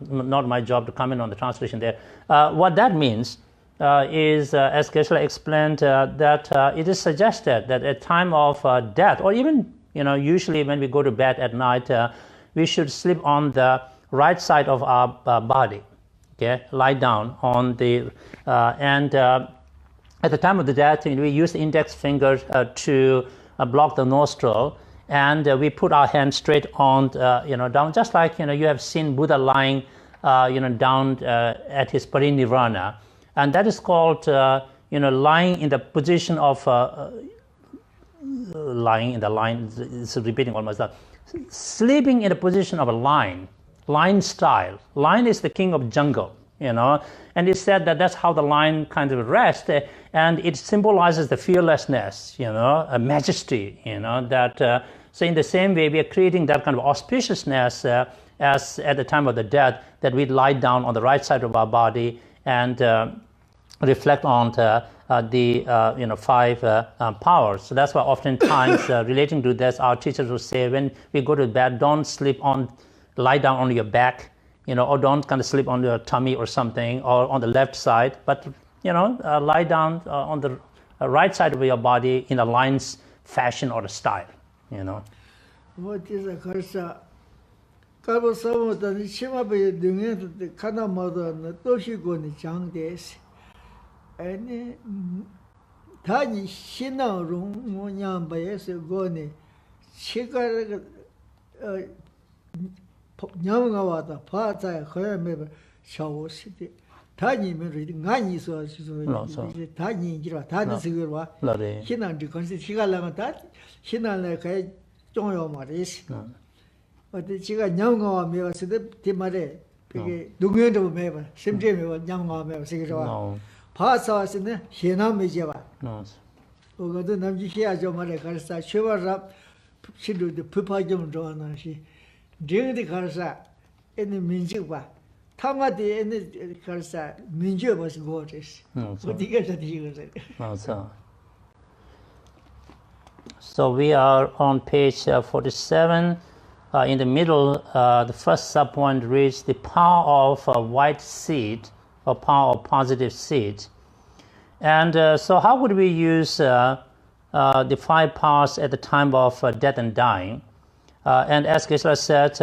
not my job to comment on the translation there. What that means is, as Geshe explained, that it is suggested that at time of death, or even usually when we go to bed at night, we should sleep on the right side of our body. Okay, lie down on the and at the time of the death, we use the index finger to block the nostril, and we put our hand straight on, down, just like you have seen Buddha lying, down at his parinirvana, and that is called, lying in the position of lying in the line. It's repeating almost that. Sleeping in the position of a lion style. Lion is the king of jungle, and it's said that that's how the lion kind of rests, and it symbolizes the fearlessness, a majesty, that. So in the same way, we are creating that kind of auspiciousness as at the time of the death, that we lie down on the right side of our body and reflect on the 5 powers. So that's why oftentimes relating to this, our teachers will say, when we go to bed, don't lie down on your back, or don't kind of sleep on your tummy or something, or on the left side, but lie down on the right side of your body in a lion's fashion or a style. What is a cursa? Cabo Samo, the Shimabe, the Kanamada, the Toshigoni Chang days. And Tani Shina Room, Munyam Bayes, Goni, Chica Yamawata, Pata, Hoyameba, Shaw City. Tani reading Nani so Tani Gira, Tani Sigurwa, Hinan, because Chica Lamatat, Hinan like Joyo Maris. But the Chica Yamawa Meva said the Timare, Dungundo Meva, simply Yamawa Meva Sigurwa. Pasa in the Hina Mijava. Over the Namjia Jomare Karsa, she was up, she do the Pupajum Dona, she during the Karsa in the Minjuba. Tamati in the Karsa, Minju was gorgeous. So we are on page 47. In the middle, the first subpoint reads the power of a white seed, or power of positive seed. And so how would we use the 5 powers at the time of death and dying? And as Geshe said,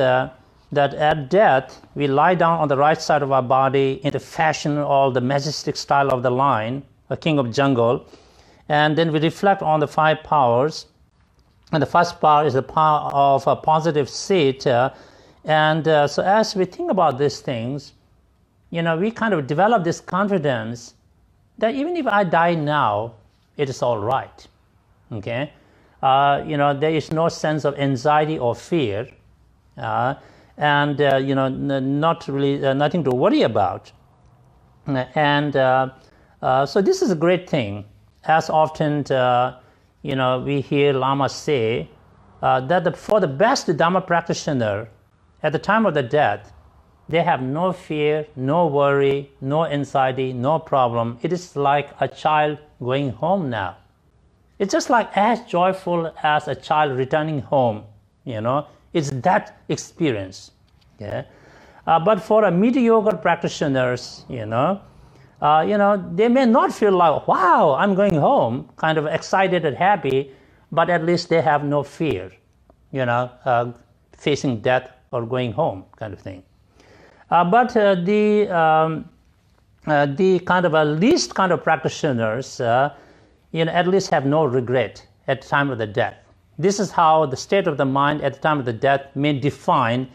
that at death, we lie down on the right side of our body in the fashion or the majestic style of the lion, a king of jungle, and then we reflect on the 5 powers. And the first power is the power of a positive seed. So as we think about these things, we kind of develop this confidence that even if I die now, it is all right. Okay? There is no sense of anxiety or fear, not really nothing to worry about. So this is a great thing. As often, we hear Lama say that for the best Dharma practitioner, at the time of the death, they have no fear, no worry, no anxiety, no problem. It is like a child going home now. It's just like as joyful as a child returning home, It's that experience. Okay? But for a mediocre practitioners, they may not feel like, wow, I'm going home, kind of excited and happy, but at least they have no fear, facing death or going home kind of thing. But the kind of least kind of practitioners, at least have no regret at the time of the death. This is how the state of the mind at the time of the death may define,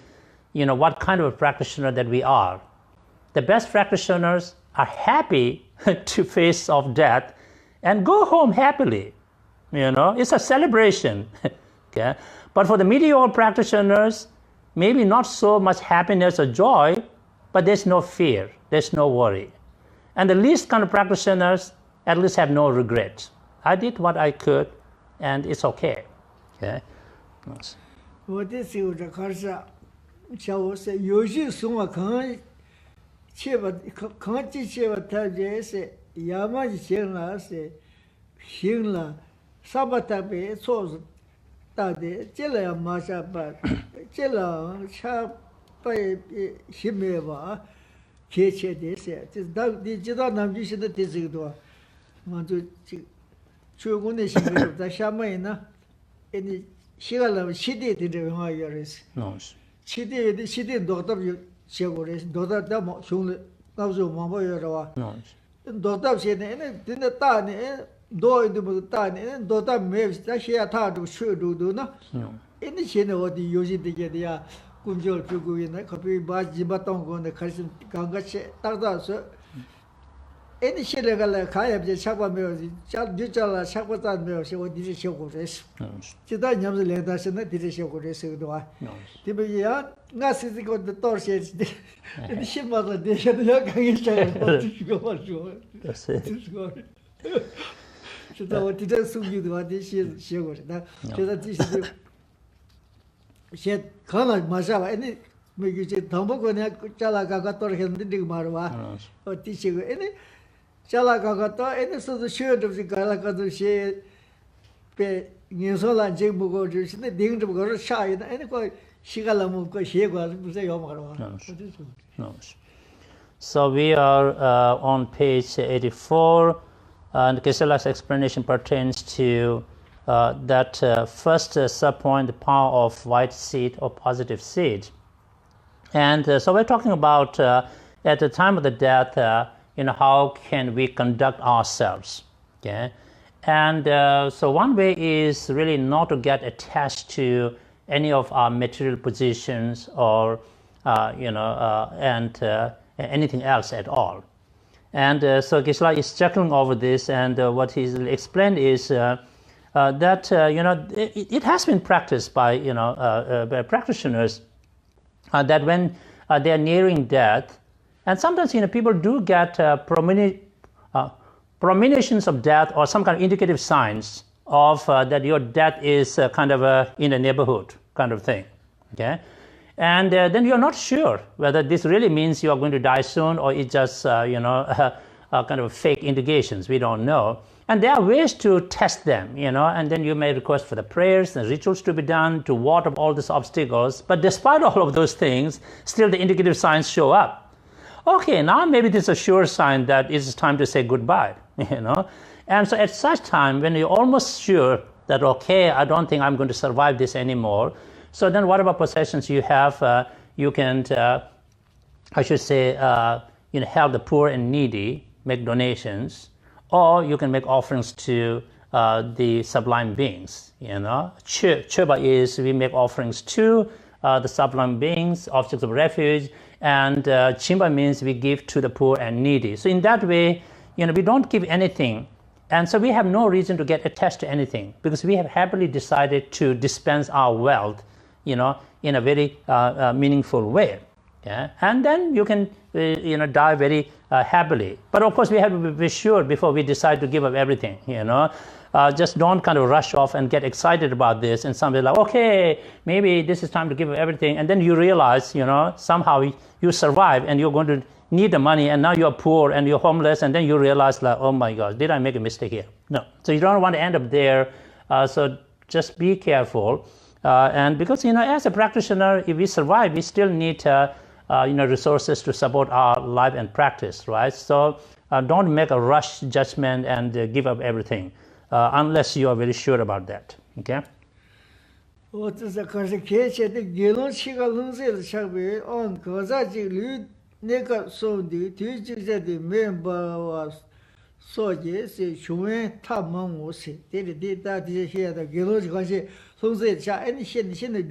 what kind of a practitioner that we are. The best practitioners are happy to face off death and go home happily. It's a celebration. Okay? But for the mediocre practitioners, maybe not so much happiness or joy, but there's no fear, there's no worry. And the least kind of practitioners at least have no regret. I did what I could, and it's okay. Okay? Yes. 我的时候这开始，像我是有些送我看，去吧看这些吧，他这是要么就行了是行了，啥吧特别错是大的，这了马上把这了差被行没吧，切切的是，就是当你知道咱们现在的这个多，我就这中国的行为在下面呢，你。 시간을 시대에 들어가는 거였어. 시대에 도답 시고래. 도답다 뭐 쇼를 나오죠. 뭐 보여라. 도답 시에는 근데 따네 도이도 뭐 따네 도답 매다 시야 타도 쉬도도나. 근데 시에는 어디 요시 되게야 군절 주고 있는 커피 바지바통 거는 가르침 강가시 따라서 애니 시래가 가야지 차바메오지 자주자라 차바자메오시 어디지 쇼고레스 지다 냠즈 레다스나 디지 쇼고레스도 와 디베야 나시지고 도르시지 이 심마다 데셔도 강이 차가 주고 봐줘 지다 어디다 숨기도 와 디시 쇼고레다 지다 디시 시 가나 마샤와 애니 뭐지 담보고냐 잘라가가 떨어졌는데 말와 어디시고 애니 잘라가가 애니서도 쉬어도 갈라가도 시 녜솔란 제보고 주시는데 딩도 거를 샤이나 애니 거 시간을 먹고 시에가 무슨 요마로 So we are on page 84 and Geshe-la's explanation pertains to that first subpoint, the power of white seed or positive seed. And so we're talking about at the time of the death, how can we conduct ourselves? Okay, and so one way is really not to get attached to any of our material positions or anything else at all. And so Geshe is chuckling over this, and what he's explained is that it has been practiced by by practitioners that when they are nearing death. And sometimes, people do get premonitions of death or some kind of indicative signs of that your death is kind of in the neighborhood kind of thing, okay? And then you're not sure whether this really means you are going to die soon or it's just, kind of fake indications. We don't know. And there are ways to test them, and then you may request for the prayers and rituals to be done to ward off all these obstacles. But despite all of those things, still the indicative signs show up. Okay, now maybe this is a sure sign that it's time to say goodbye, And so at such time, when you're almost sure that, okay, I don't think I'm going to survive this anymore, so then whatever possessions you have, you can, I should say, help the poor and needy, make donations, or you can make offerings to the sublime beings. Choba is we make offerings to the sublime beings, objects of refuge, and Chimba means we give to the poor and needy. So in that way, we don't give anything. And so we have no reason to get attached to anything because we have happily decided to dispense our wealth, in a very meaningful way. Yeah? And then you can, die very happily. But of course, we have to be sure before we decide to give up everything, just don't kind of rush off and get excited about this. And somebody like, okay, maybe this is time to give up everything. And then you realize, somehow you survive and you're going to need the money and now you're poor and you're homeless. And then you realize like, oh my gosh, did I make a mistake here? No. So you don't want to end up there. So just be careful. And because, as a practitioner, if we survive, we still need, resources to support our life and practice, right? So don't make a rush judgment and give up everything. Unless you are very sure about that, okay? What is the consequence? The Gelon Chigalunzel shall be on Kazaji Lud Neka Sondi, teaches the member was Soje, say Chuan Tamon was it. They did that here, the Gelon Kazi, so they shall any shed the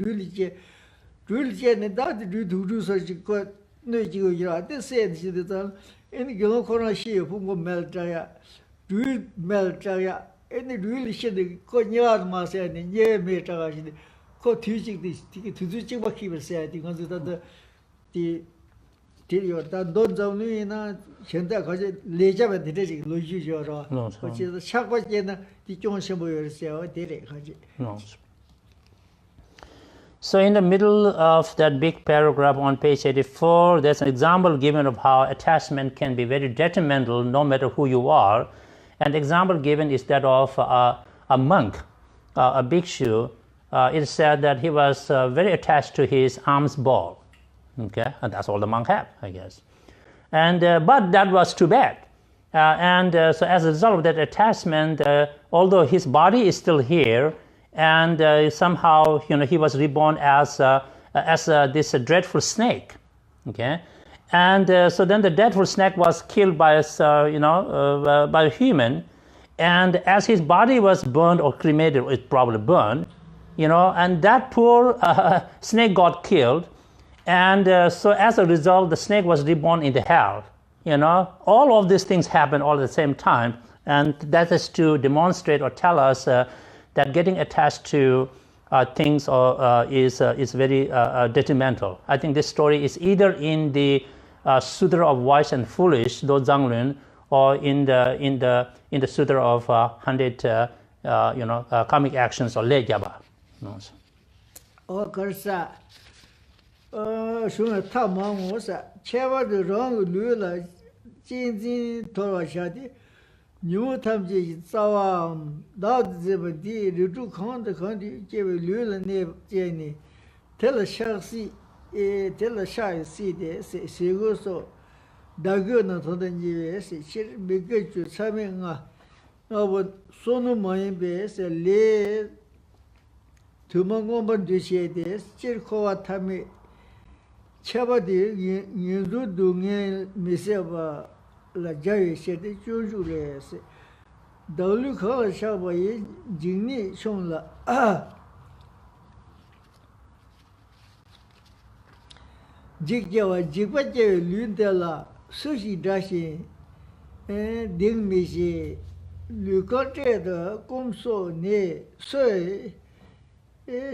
drill and that do such a good no you. They said she did any Gelon Corner she who Meltaya, drill Meltaya. Any really should go near Mass and ye made co teaching this to do what he was saying because the till your done don't only in a Shenta Leja and the teaching Luigi, which is the Shakwa the Johnson yourself, did it. No. So in the middle of that big paragraph on page 84, there's an example given of how attachment can be very detrimental no matter who you are. And the example given is that of a monk, a bhikshu. It is said that he was very attached to his alms ball. Okay, and that's all the monk have, I guess. And but that was too bad. So as a result of that attachment, although his body is still here, and somehow he was reborn as this dreadful snake. Okay. And so then the dreadful snake was killed by by a human, and as his body was burned or cremated, it probably burned, and that poor snake got killed, and so as a result, the snake was reborn in the hell. All of these things happen all at the same time, and that is to demonstrate or tell us that getting attached to things is very detrimental. I think this story is either in the Sutra of Wise and Foolish, Do Zanglun, or in the Sutra of 100 karmic actions or Le Gyaba. Oh, Karsa, Shuna Tamang was a Cheva the wrong Lula, Tenzin Dorjee, New Tamji, Zawam, Dad Zebadi, Rudu Khan, the country, gave Lula name Jenny, tell a Shartse. Tell a shy see this, she goes so. Dhargye not on the US, she begins to summon our son of my base, a lay to Mongomban to say this, Chirkova Tami Chabadi, you do Missava La Jay said the usually. The look of Shabay, Jimmy Shonla. Jigjawa Jigwaja Lundela, Sushi Dashi, Ding Mishi, Lucote, the Gomso, Ne, Soy,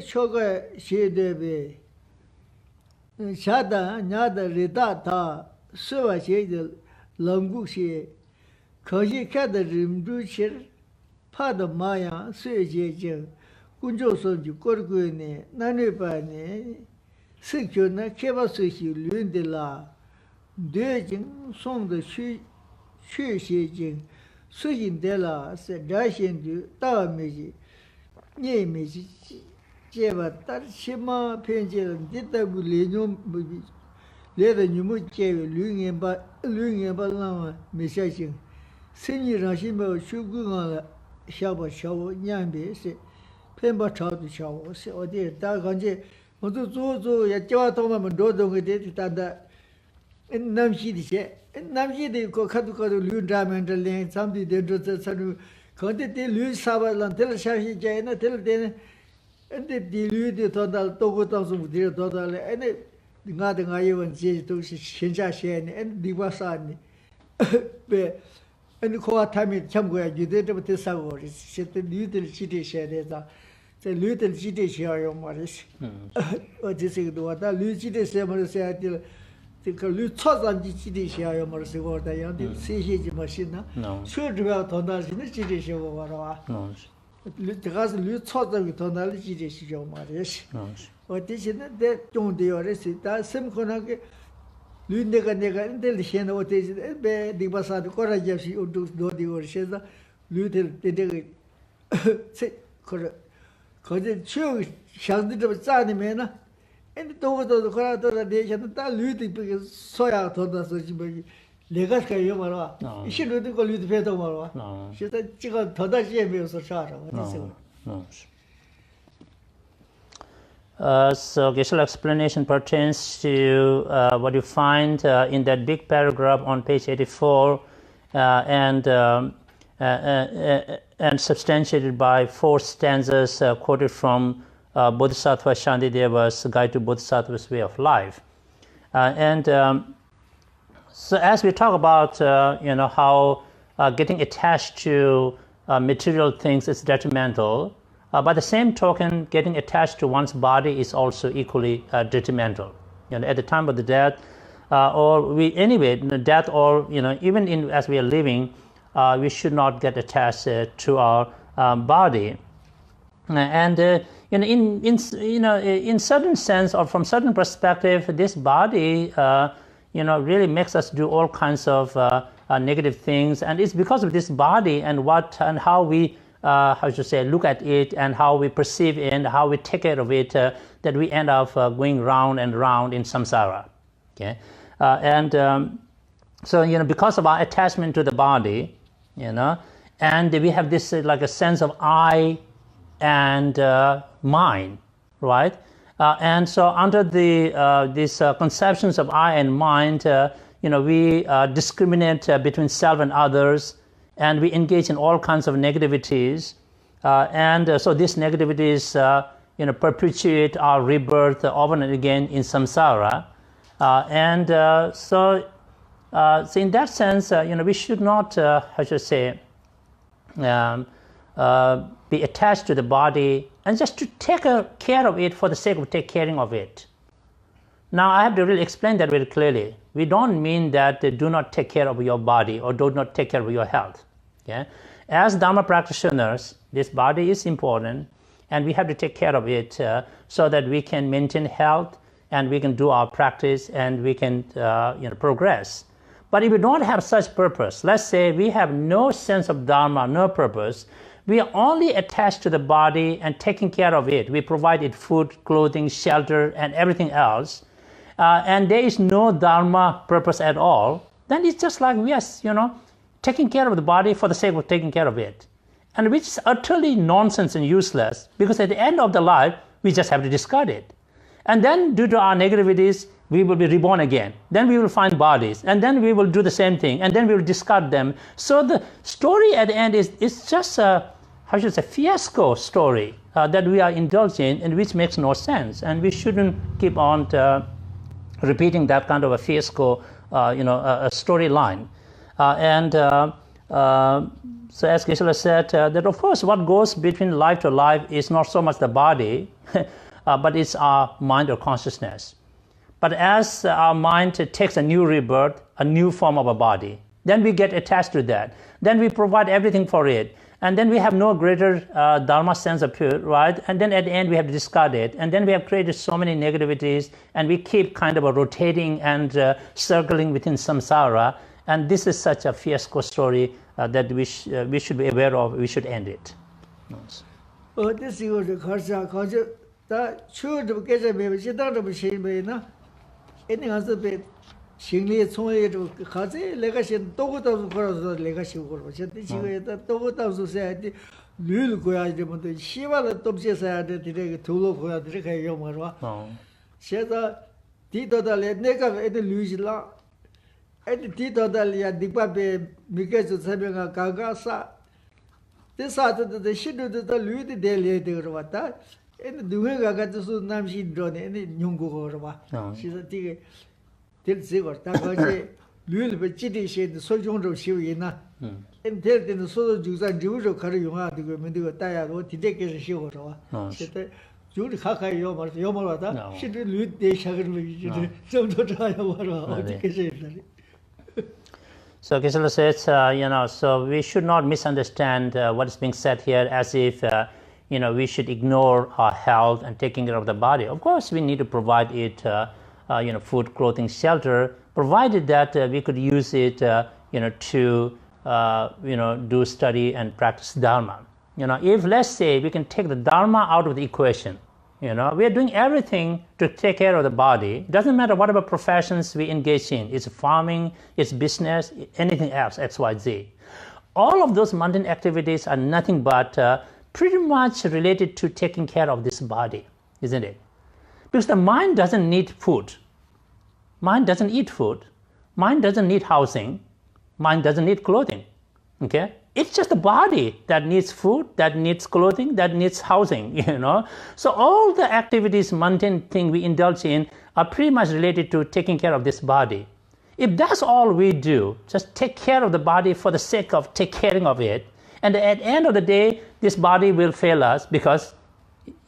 Sugar Shedebe, Shada, Nada Redata, Suva Shade, Langushi, Kaji Kada Rimducher, Pada Maya, Suji, Kunjoso, Korgune, Nanipane. Secure Kevasushi Lundela, Dejing, Song the Shu Shijing, Sujin Della, said Dashin to Dawamiji, Yemiji, Jeva, Tarshima, Penjel, Dita Bulino, Leather Numuche, Lungin Balama, Messaging, Senior Rashima, Shugunga, Shaba Shaw, Yambe, Pemba Chow to Shaw, or dear Daganje. 我做也叫他们多东西的，但的，南西的些，南西的个看到绿茶面的脸，咱们的这这，看的绿沙巴浪，这下西街那这的，的绿的多到多个当中的多到了，我有问题都是线下些呢，地方上呢，别。可他们全国有的这么多啥个，现在绿的基地些的咋？在绿的基地些有么的些？我就是个多，但绿基地些么的些的，这个绿草上的基地些有么的些我的样的，这些就没行了。所以主要谈到现在基地些我的话，绿这个是绿草上的谈到的基地些有么的些？我的现在在种的有的是，但什么可能个？绿那个，那现在我这是别地方上的，过来就是有多的我现在绿的这个，这可是就像这么站里面呢，多后来都是那些那绿的这个所有多的是什么？那个可以嘛了吧？现在这个绿的偏多嘛了吧？现在这个多的也没有说啥了，我就是。So Geshe's explanation pertains to what you find in that big paragraph on page 84 and substantiated by 4 stanzas quoted from Bodhisattva Shantideva's Guide to Bodhisattva's Way of Life. So as we talk about how getting attached to material things is detrimental, by the same token, getting attached to one's body is also equally detrimental. At the time of the death, death, or even as we are living, we should not get attached to our body. And in certain sense or from certain perspective, this body, really makes us do all kinds of negative things, and it's because of this body and how we look at it and how we perceive it and how we take care of it that we end up going round and round in samsara. Okay, so because of our attachment to the body, and we have this like a sense of I and mind, right? And so under these conceptions of I and mind, we discriminate between self and others. And we engage in all kinds of negativities, so these negativities, perpetuate our rebirth over and again in samsara, so in that sense, we should not, be attached to the body and just to take care of it for the sake of taking care of it. Now, I have to really explain that very clearly. We don't mean that do not take care of your body or do not take care of your health. Okay? As Dharma practitioners, this body is important and we have to take care of it so that we can maintain health and we can do our practice and we can progress. But if we don't have such purpose, let's say we have no sense of Dharma, no purpose, we are only attached to the body and taking care of it. We provide it food, clothing, shelter, and everything else, and there is no Dharma purpose at all, then it's just like, yes, taking care of the body for the sake of taking care of it, and which is utterly nonsense and useless, because at the end of the life, we just have to discard it. And then due to our negativities, we will be reborn again. Then we will find bodies, and then we will do the same thing, and then we will discard them. So the story at the end is just a, fiasco story that we are indulging in, which makes no sense. And we shouldn't keep on repeating that kind of a fiasco, a storyline. So as Geshe said, that of course what goes between life to life is not so much the body, but it's our mind or consciousness. But as our mind takes a new rebirth, a new form of a body, then we get attached to that. Then we provide everything for it. And then we have no greater Dharma sense of pure, right? And then at the end we have to discard it. And then we have created so many negativities, and we keep kind of rotating and circling within samsara. And this is such a fiasco story that we should be aware of. We should end it. This is the culture. That should get a baby. She thought of she may not. Any other bit. 心里从一种孩子那个些多个到处可能说那个修过了，现在这个多个到处噻的，旅游国家这么多，希望的东西噻的这个土路国家这个有嘛是吧？现在地道的嘞那个一点旅行啦，一点地道的嘞地方被每个就这边个刚刚啥，这啥的新的旅的得来的是吧？但一点另外个就是南西州的，一点用过是吧？现在这个。这个大概是旅里边基地些的所用着修营呐，这的所有就在留着开始用啊，这个们这个大家都提这个是修是吧？现在就是看要么了的，现在旅的下个就是这么多这样我说，这个是的。So Geshe says, so we should not misunderstand what is being said here as if, we should ignore our health and taking care of the body. Of course, we need to provide it. Food, clothing, shelter, provided that we could use it, to, do study and practice Dharma. If let's say we can take the Dharma out of the equation, we are doing everything to take care of the body. It doesn't matter whatever professions we engage in. It's farming, it's business, anything else, X, Y, Z. All of those mundane activities are nothing but pretty much related to taking care of this body, isn't it? Because the mind doesn't need food. Mind doesn't eat food. Mind doesn't need housing. Mind doesn't need clothing. Okay? It's just the body that needs food, that needs clothing, that needs housing, So all the activities, mundane thing we indulge in are pretty much related to taking care of this body. If that's all we do, just take care of the body for the sake of taking care of it, and at the end of the day, this body will fail us because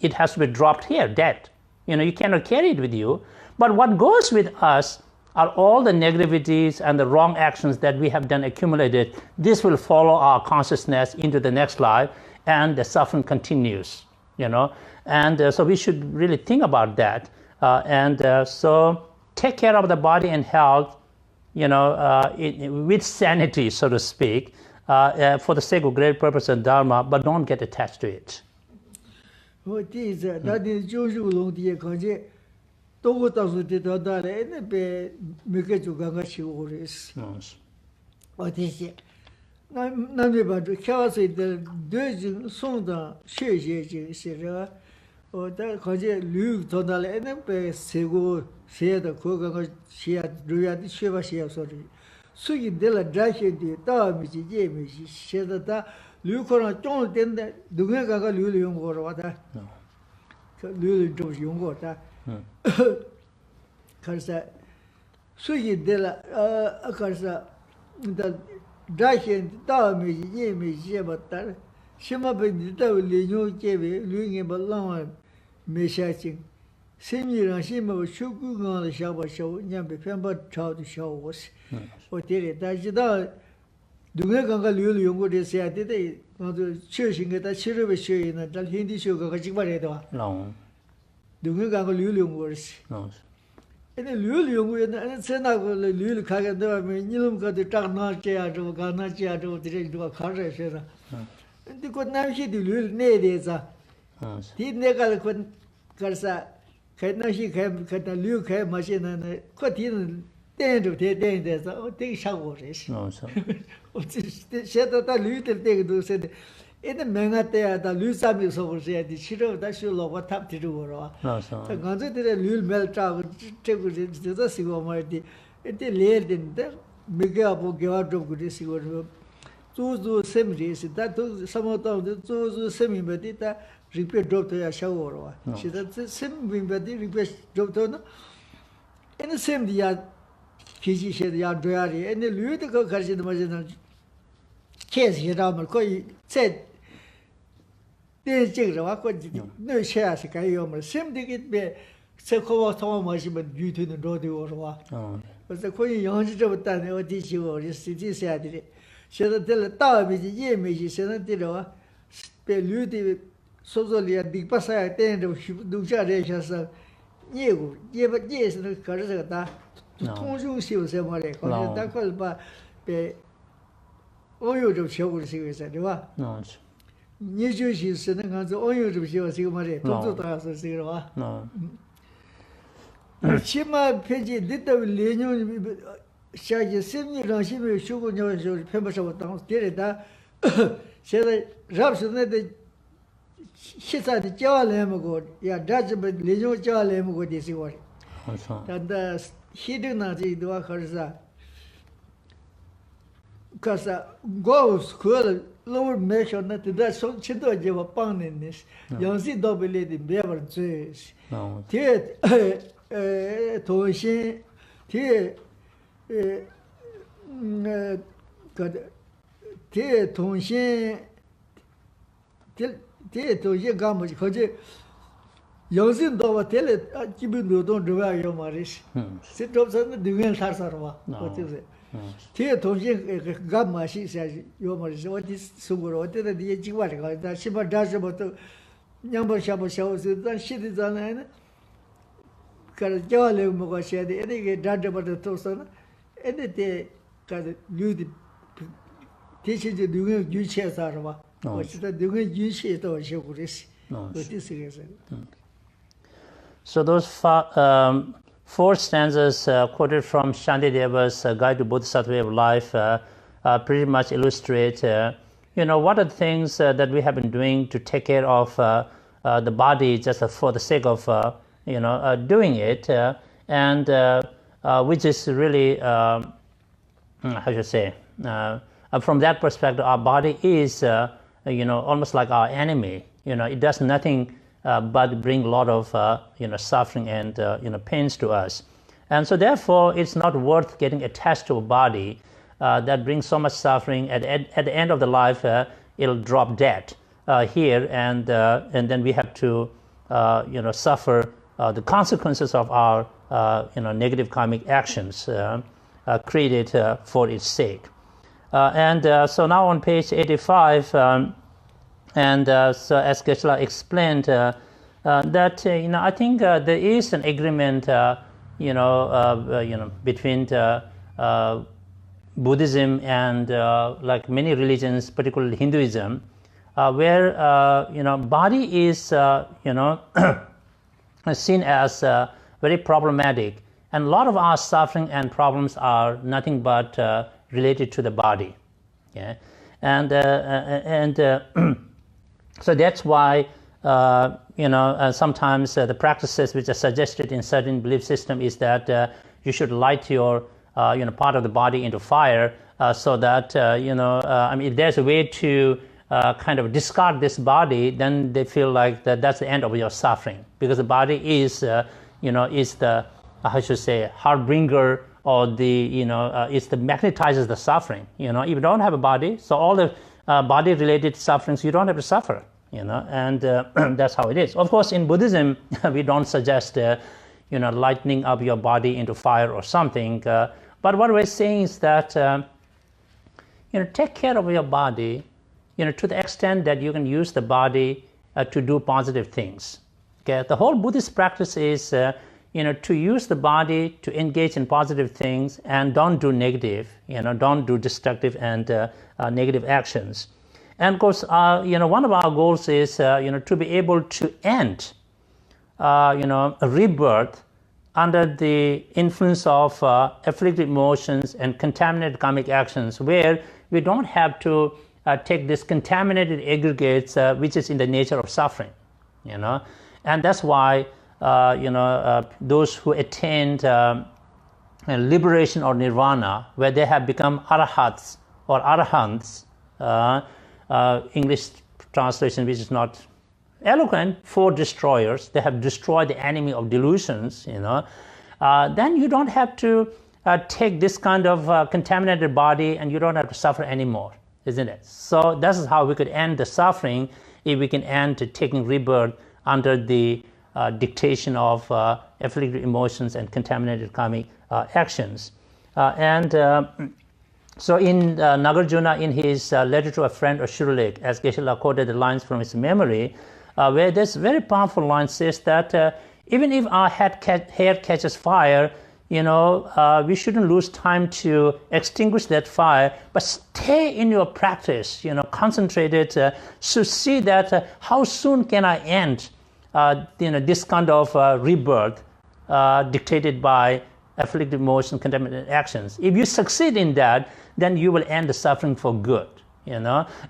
it has to be dropped here, dead. You cannot carry it with you. But what goes with us are all the negativities and the wrong actions that we have done accumulated. This will follow our consciousness into the next life, and the suffering continues, And so we should really think about that. So take care of the body and health, with sanity, so to speak, for the sake of great purpose and Dharma, but don't get attached to it. 我第一次，那的就是龙的看见，都我当时的到那来那边每个就刚刚修好的是。我这些，那边把这下水的对经送到学习就是了，我在看见旅到那来那边学过学的课刚刚学主要的学吧学说的，所以得了这些的大没去也没去，现在他。旅可能种点的，另外个旅用过是吧？的，旅种用过的，可是，所以的了，可是，那这些大没也没些吧？但什么被你到旅用这边旅用不浪没下进，什么让什么修古港的小把小，人被偏把炒的小我是，我听的，但是到。另外刚刚旅用过的是啊，对对，我就学习个，他学了不学呢？咱hindi学个几把来的哇？另外刚刚旅用过的是。那旅用过那在那个旅看看对吧？你们个的长哪这样子，干哪这样子，这这个看着是的。这个那些的旅那的啥？第那个个啥？看那些看那旅看嘛些那快点。电着的，我这个效果真是。我这现在他旅的这个都是的，一点没个的啊，他旅上面说不是的，其实他学老婆他不知道是吧？他刚才这个旅没找这个这个是我们的，一点累的，没给我不给我做过的是我说，做什么的是，他都什么到的做什么的，他人别做的要效果是吧？现在这什么的人别做的呢？那什么的呀？脾气现在要这样的，那旅的个开始他妈现在，确实他们可以在电竞上可以那些是该要么，什么的个别，在可我他妈什么旅途能做的我说吧，我说可以养起这么大的我地区我的实际下的，现在这了大没去也没去，现在这了啊，被旅的说说里第八赛电着弄下来些是业务也不也是那可是这个大。通常修什么嘞？可能大概把被我有这效果的修一下，对吧？你就是那个子，我有这效果修嘛嘞？动作都要是这个吧？ Chima Peji did the Lino Shaggy Simi Rashimi Shugo Pembersa down, did that. Said Rabson the Shisa the Jalam yeah, that's but Lino Jalam go this way. And the hidden as it was her. Because go school lower measure not that so chido give a pound in this. You see double lady beaver trees. Tear Toshi tear tear Toshi tear Toshi Gamuch Koji. Yosin Dova tell it, Kibu don't do your marish. Sit up on the Dugan Tarsarva. What is it? Tia Toshi Gamma, she says, you must what is Sugar, what did the Jiwaka, that she does about the number shop shows, that shit is on because Jolly Mogashi, the educate dad about the toaster, and the day got you teaching you doing you shares Arva, which is the doing you share or Shoguris. So those four stanzas quoted from Shantideva's Guide to Bodhisattva Way of Life pretty much illustrate, what are the things that we have been doing to take care of the body just for the sake of, doing it, and which is really, how should I say, from that perspective, our body is, almost like our enemy. It does nothing but bring a lot of suffering and pains to us, and so therefore it's not worth getting attached to a body that brings so much suffering. At the end of the life, it'll drop dead here, and then we have to suffer the consequences of our negative karmic actions created for its sake. So now on page 85. And so as Geshe explained, that I think there is an agreement, between Buddhism and like many religions, particularly Hinduism, where body is seen as very problematic, and a lot of our suffering and problems are nothing but related to the body. Yeah, and so that's why, sometimes the practices which are suggested in certain belief system is that you should light your, part of the body into fire, so that, if there's a way to kind of discard this body, then they feel like that's the end of your suffering, because the body is, is the, I should say, harbinger, or the, it's the magnetizes the suffering. If you don't have a body, so all the body-related sufferings, you don't have to suffer, and that's how it is. Of course, in Buddhism, we don't suggest, lightening up your body into fire or something. But what we're saying is that, take care of your body, to the extent that you can use the body to do positive things. Okay, the whole Buddhist practice is, to use the body to engage in positive things and don't do negative, don't do destructive and negative actions. And of course, one of our goals is, to be able to end, a rebirth under the influence of afflicted emotions and contaminated karmic actions, where we don't have to take these contaminated aggregates, which is in the nature of suffering, and that's why, those who attained liberation or nirvana, where they have become arahats or arahants, English translation which is not eloquent, for destroyers, they have destroyed the enemy of delusions, then you don't have to take this kind of contaminated body, and you don't have to suffer anymore, isn't it? So this is how we could end the suffering, if we can end taking rebirth under the dictation of afflicted emotions and contaminated karmic actions. So in Nagarjuna, in his letter to a friend, Ashuralik, as Geshe quoted the lines from his memory, where this very powerful line says that even if our hair catches fire, we shouldn't lose time to extinguish that fire, but stay in your practice, concentrated to see that how soon can I end this kind of rebirth dictated by afflictive emotion, contaminated actions. If you succeed in that, then you will end the suffering for good,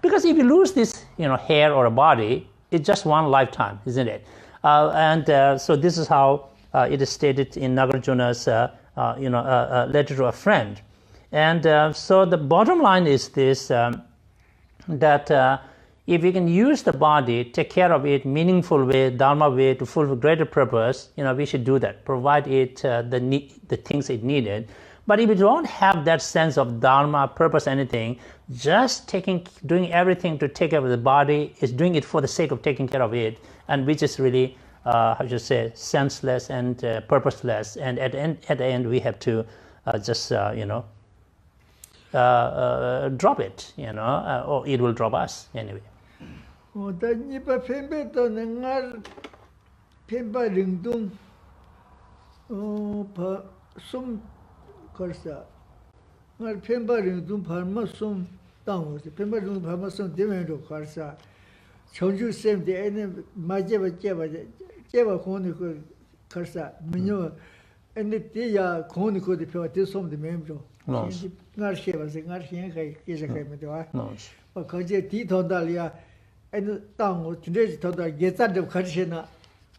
because if you lose this, hair or a body, it's just one lifetime, isn't it? So this is how it is stated in Nagarjuna's, letter to a friend. And so the bottom line is this, that if we can use the body, take care of it meaningful way, Dharma way, to fulfill greater purpose, we should do that, provide it the things it needed. But if you don't have that sense of Dharma, purpose, anything, just doing everything to take care of the body is doing it for the sake of taking care of it, and which is really, senseless and purposeless. And at the end, we have to drop it, or it will drop us anyway. Karsa ngar pemba ring parma sum tang was pemba ring parma sum demendo karsa chonju sem de ene majeba jeba khoni ko karsa minyo ene te ya khoni ko de pe te som de membro ngar sheba se ngar shen kai ke se kai me de wa ba kaje ti thondal ya ene tang o tinde thondal ge sa de kharshena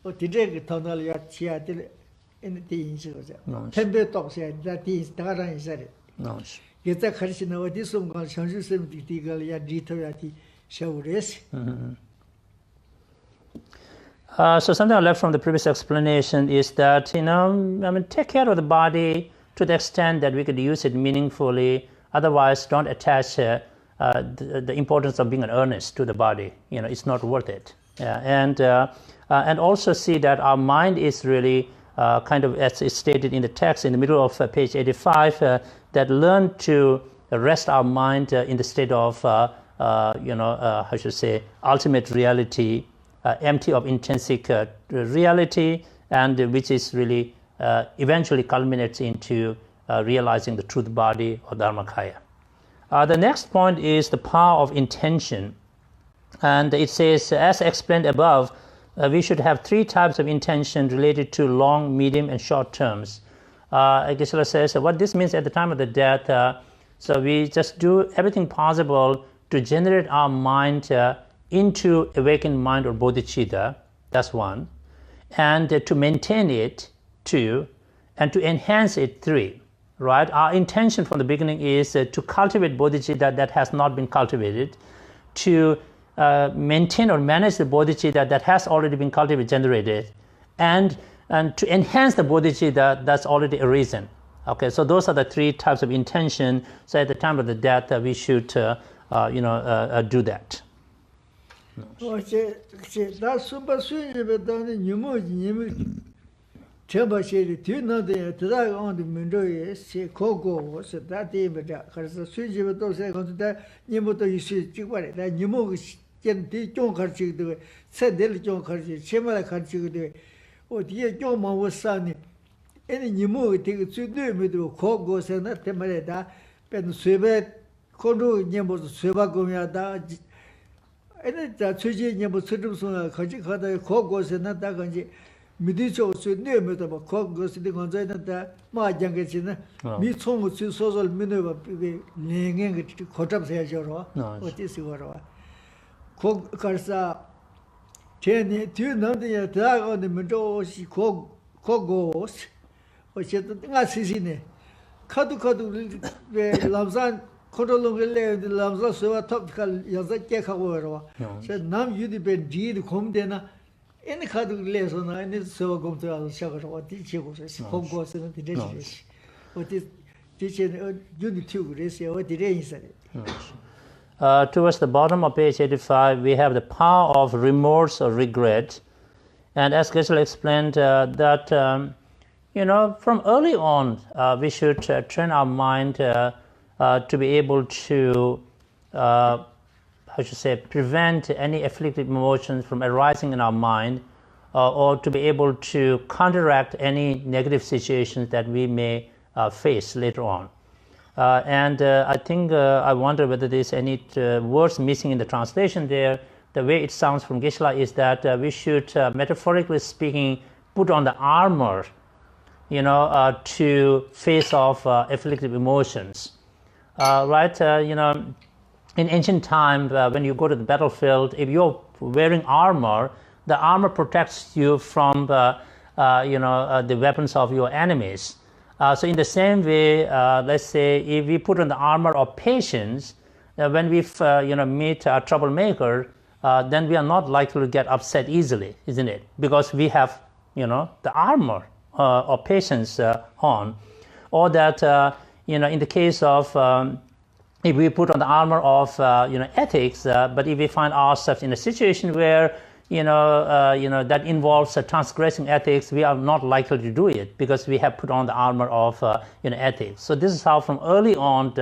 o tinde ge thondal ya chia de in the Tembe talks that is Dharma is it. Get the Krishna or this one called Shanshusam Tigal Yaditoyati Shawres. So something I left from the previous explanation is that, take care of the body to the extent that we could use it meaningfully. Otherwise, don't attach the importance of being an earnest to the body. It's not worth it. And also see that our mind is really as is stated in the text in the middle of page 85, that learn to rest our mind in the state of, ultimate reality, empty of intrinsic reality, and which is really eventually culminates into realizing the truth body or Dharmakaya. The next point is the power of intention. And it says, as explained above, we should have 3 types of intention related to long, medium, and short terms. Geshe says what this means at the time of the death. So we just do everything possible to generate our mind into awakened mind or bodhicitta. That's 1. And to maintain it, 2. And to enhance it, 3. Right? Our intention from the beginning is to cultivate bodhicitta that has not been cultivated, to maintain or manage the bodhicitta that has already been cultivated, generated, and to enhance the bodhicitta that's already arisen. Okay, so those are the 3 types of intention. So at the time of the death, we should, do that. 미디초 수뇌 메다바 코고스디 건자이나다 마장게치나 미총고 소설 미네바 랭랭게 코탑세야죠로 어디스고로 코카르사 제니 뒤는데 다가오는 민도시 코고스 어쨌든 nga시시네 카드 왜 람산 코돌롱을레 람산 소와 탑칼 야자 깨카고로 남 유디베 디드 곰데나 in the Kadu and it's so go to sugar or teach you Hogwarts and the Danish. What is teaching unit 2 race or the race? Towards the bottom of page 85, we have the power of remorse or regret. And as Geshe explained, that, from early on, we should train our mind to be able to prevent any afflictive emotions from arising in our mind, or to be able to counteract any negative situations that we may face later on. And I think I wonder whether there's any words missing in the translation there. The way it sounds from Geshe is that we should, metaphorically speaking, put on the armor to face off afflictive emotions. Right? In ancient time, when you go to the battlefield, if you're wearing armor, the armor protects you from the weapons of your enemies. So in the same way, let's say if we put on the armor of patience, when we meet a troublemaker, then we are not likely to get upset easily, isn't it? Because we have the armor of patience on. Or that in the case of if we put on the armor of ethics, but if we find ourselves in a situation where that involves transgressing ethics, we are not likely to do it because we have put on the armor of ethics. So this is how from early on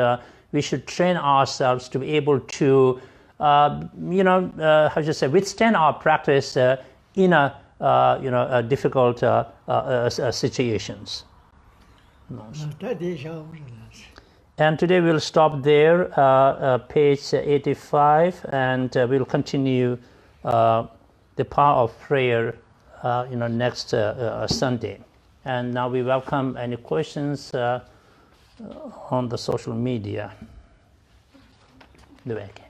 we should train ourselves to be able to withstand our practice in difficult situations. And today we'll stop there, page 85, and we'll continue the power of prayer, next Sunday. And now we welcome any questions on the social media. Okay.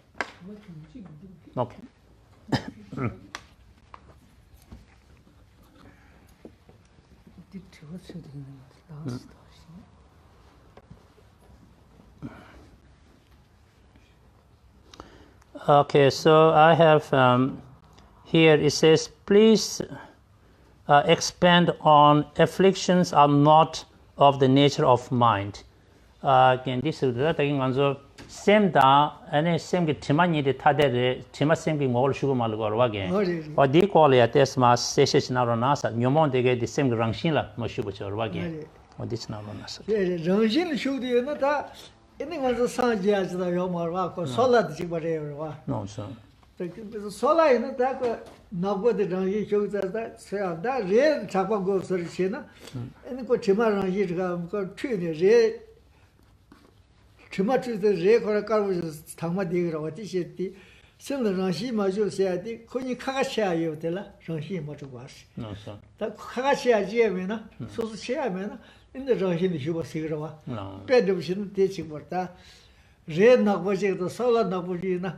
Okay, so I have here it says, please expand on afflictions are not of the nature of mind. Again, this is the thing on same da and same timani de tade tima same mol sugar malgor again. Or the call it as mas session aronasa, Yomon de get the same rangshinla, Moshubuchor again. Or this naronasa. Rangshin should you know that anyone was a son jazz the Yomar or solid, whatever. No, sir. Sola in that Nago the Rangi shows us that real Chapa goes to China and go Chimarangi go tree. Chima to the Ray or a car was Tamadi or Tisheti. Similar Ranshi Maju said, Kuni Kakasha Yotella, Ranshi Matuwas. No, sir. That Kakasha Jamina, so the chairman in the Ranshi Shuba Sigrava. No. Pedovation teaching what that. Red Nagoji, the Sola Nabojina.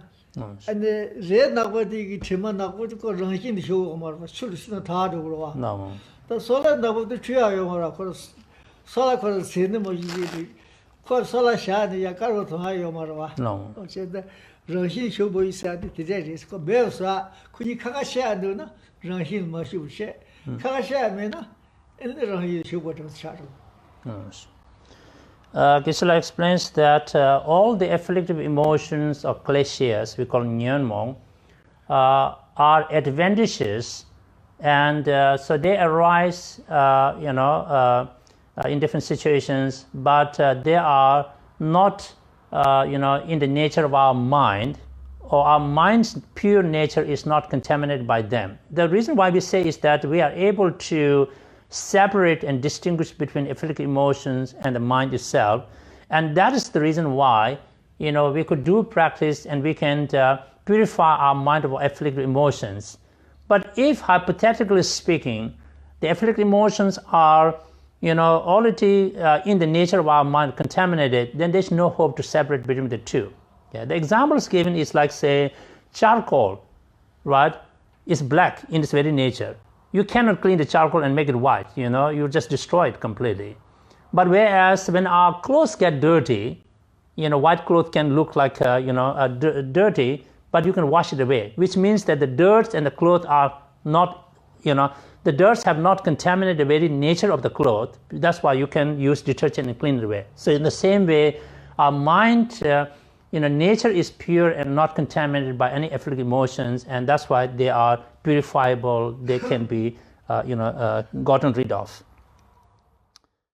And the red Nabodi, Chima Nagotico Rankin show or should not hard over. No. The Sola Nabo the trio or of course, Sola for cinema. For Sola Shadi, Yakaro to Hayomarwa. No. Said the Ranshin Shubo said it is called Belsa, Kuni Kakasha Duna, Ranshin Mashu She, Kakasha Mena, and the Ranshin Shubo to Shadow. Yes. Geshe explains that all the afflictive emotions or kleshas, we call nyenmong, are adventitious, and so they arise, in different situations, but they are not, in the nature of our mind, or our mind's pure nature is not contaminated by them. The reason why we say is that we are able to separate and distinguish between afflictive emotions and the mind itself, and that is the reason why, we could do practice and we can purify our mind of afflictive emotions. But if, hypothetically speaking, the afflictive emotions are already in the nature of our mind contaminated, then there's no hope to separate between the two. Yeah, the examples given is like, say, charcoal, right, is black in its very nature. You cannot clean the charcoal and make it white, you just destroy it completely. But whereas when our clothes get dirty, white clothes can look like, dirty, but you can wash it away, which means that the dirt and the cloth are not, the dirts have not contaminated the very nature of the cloth. That's why you can use detergent and clean it away. So in the same way, our mind, nature is pure and not contaminated by any afflictive emotions, and that's why they are purifiable. They can be, gotten rid of.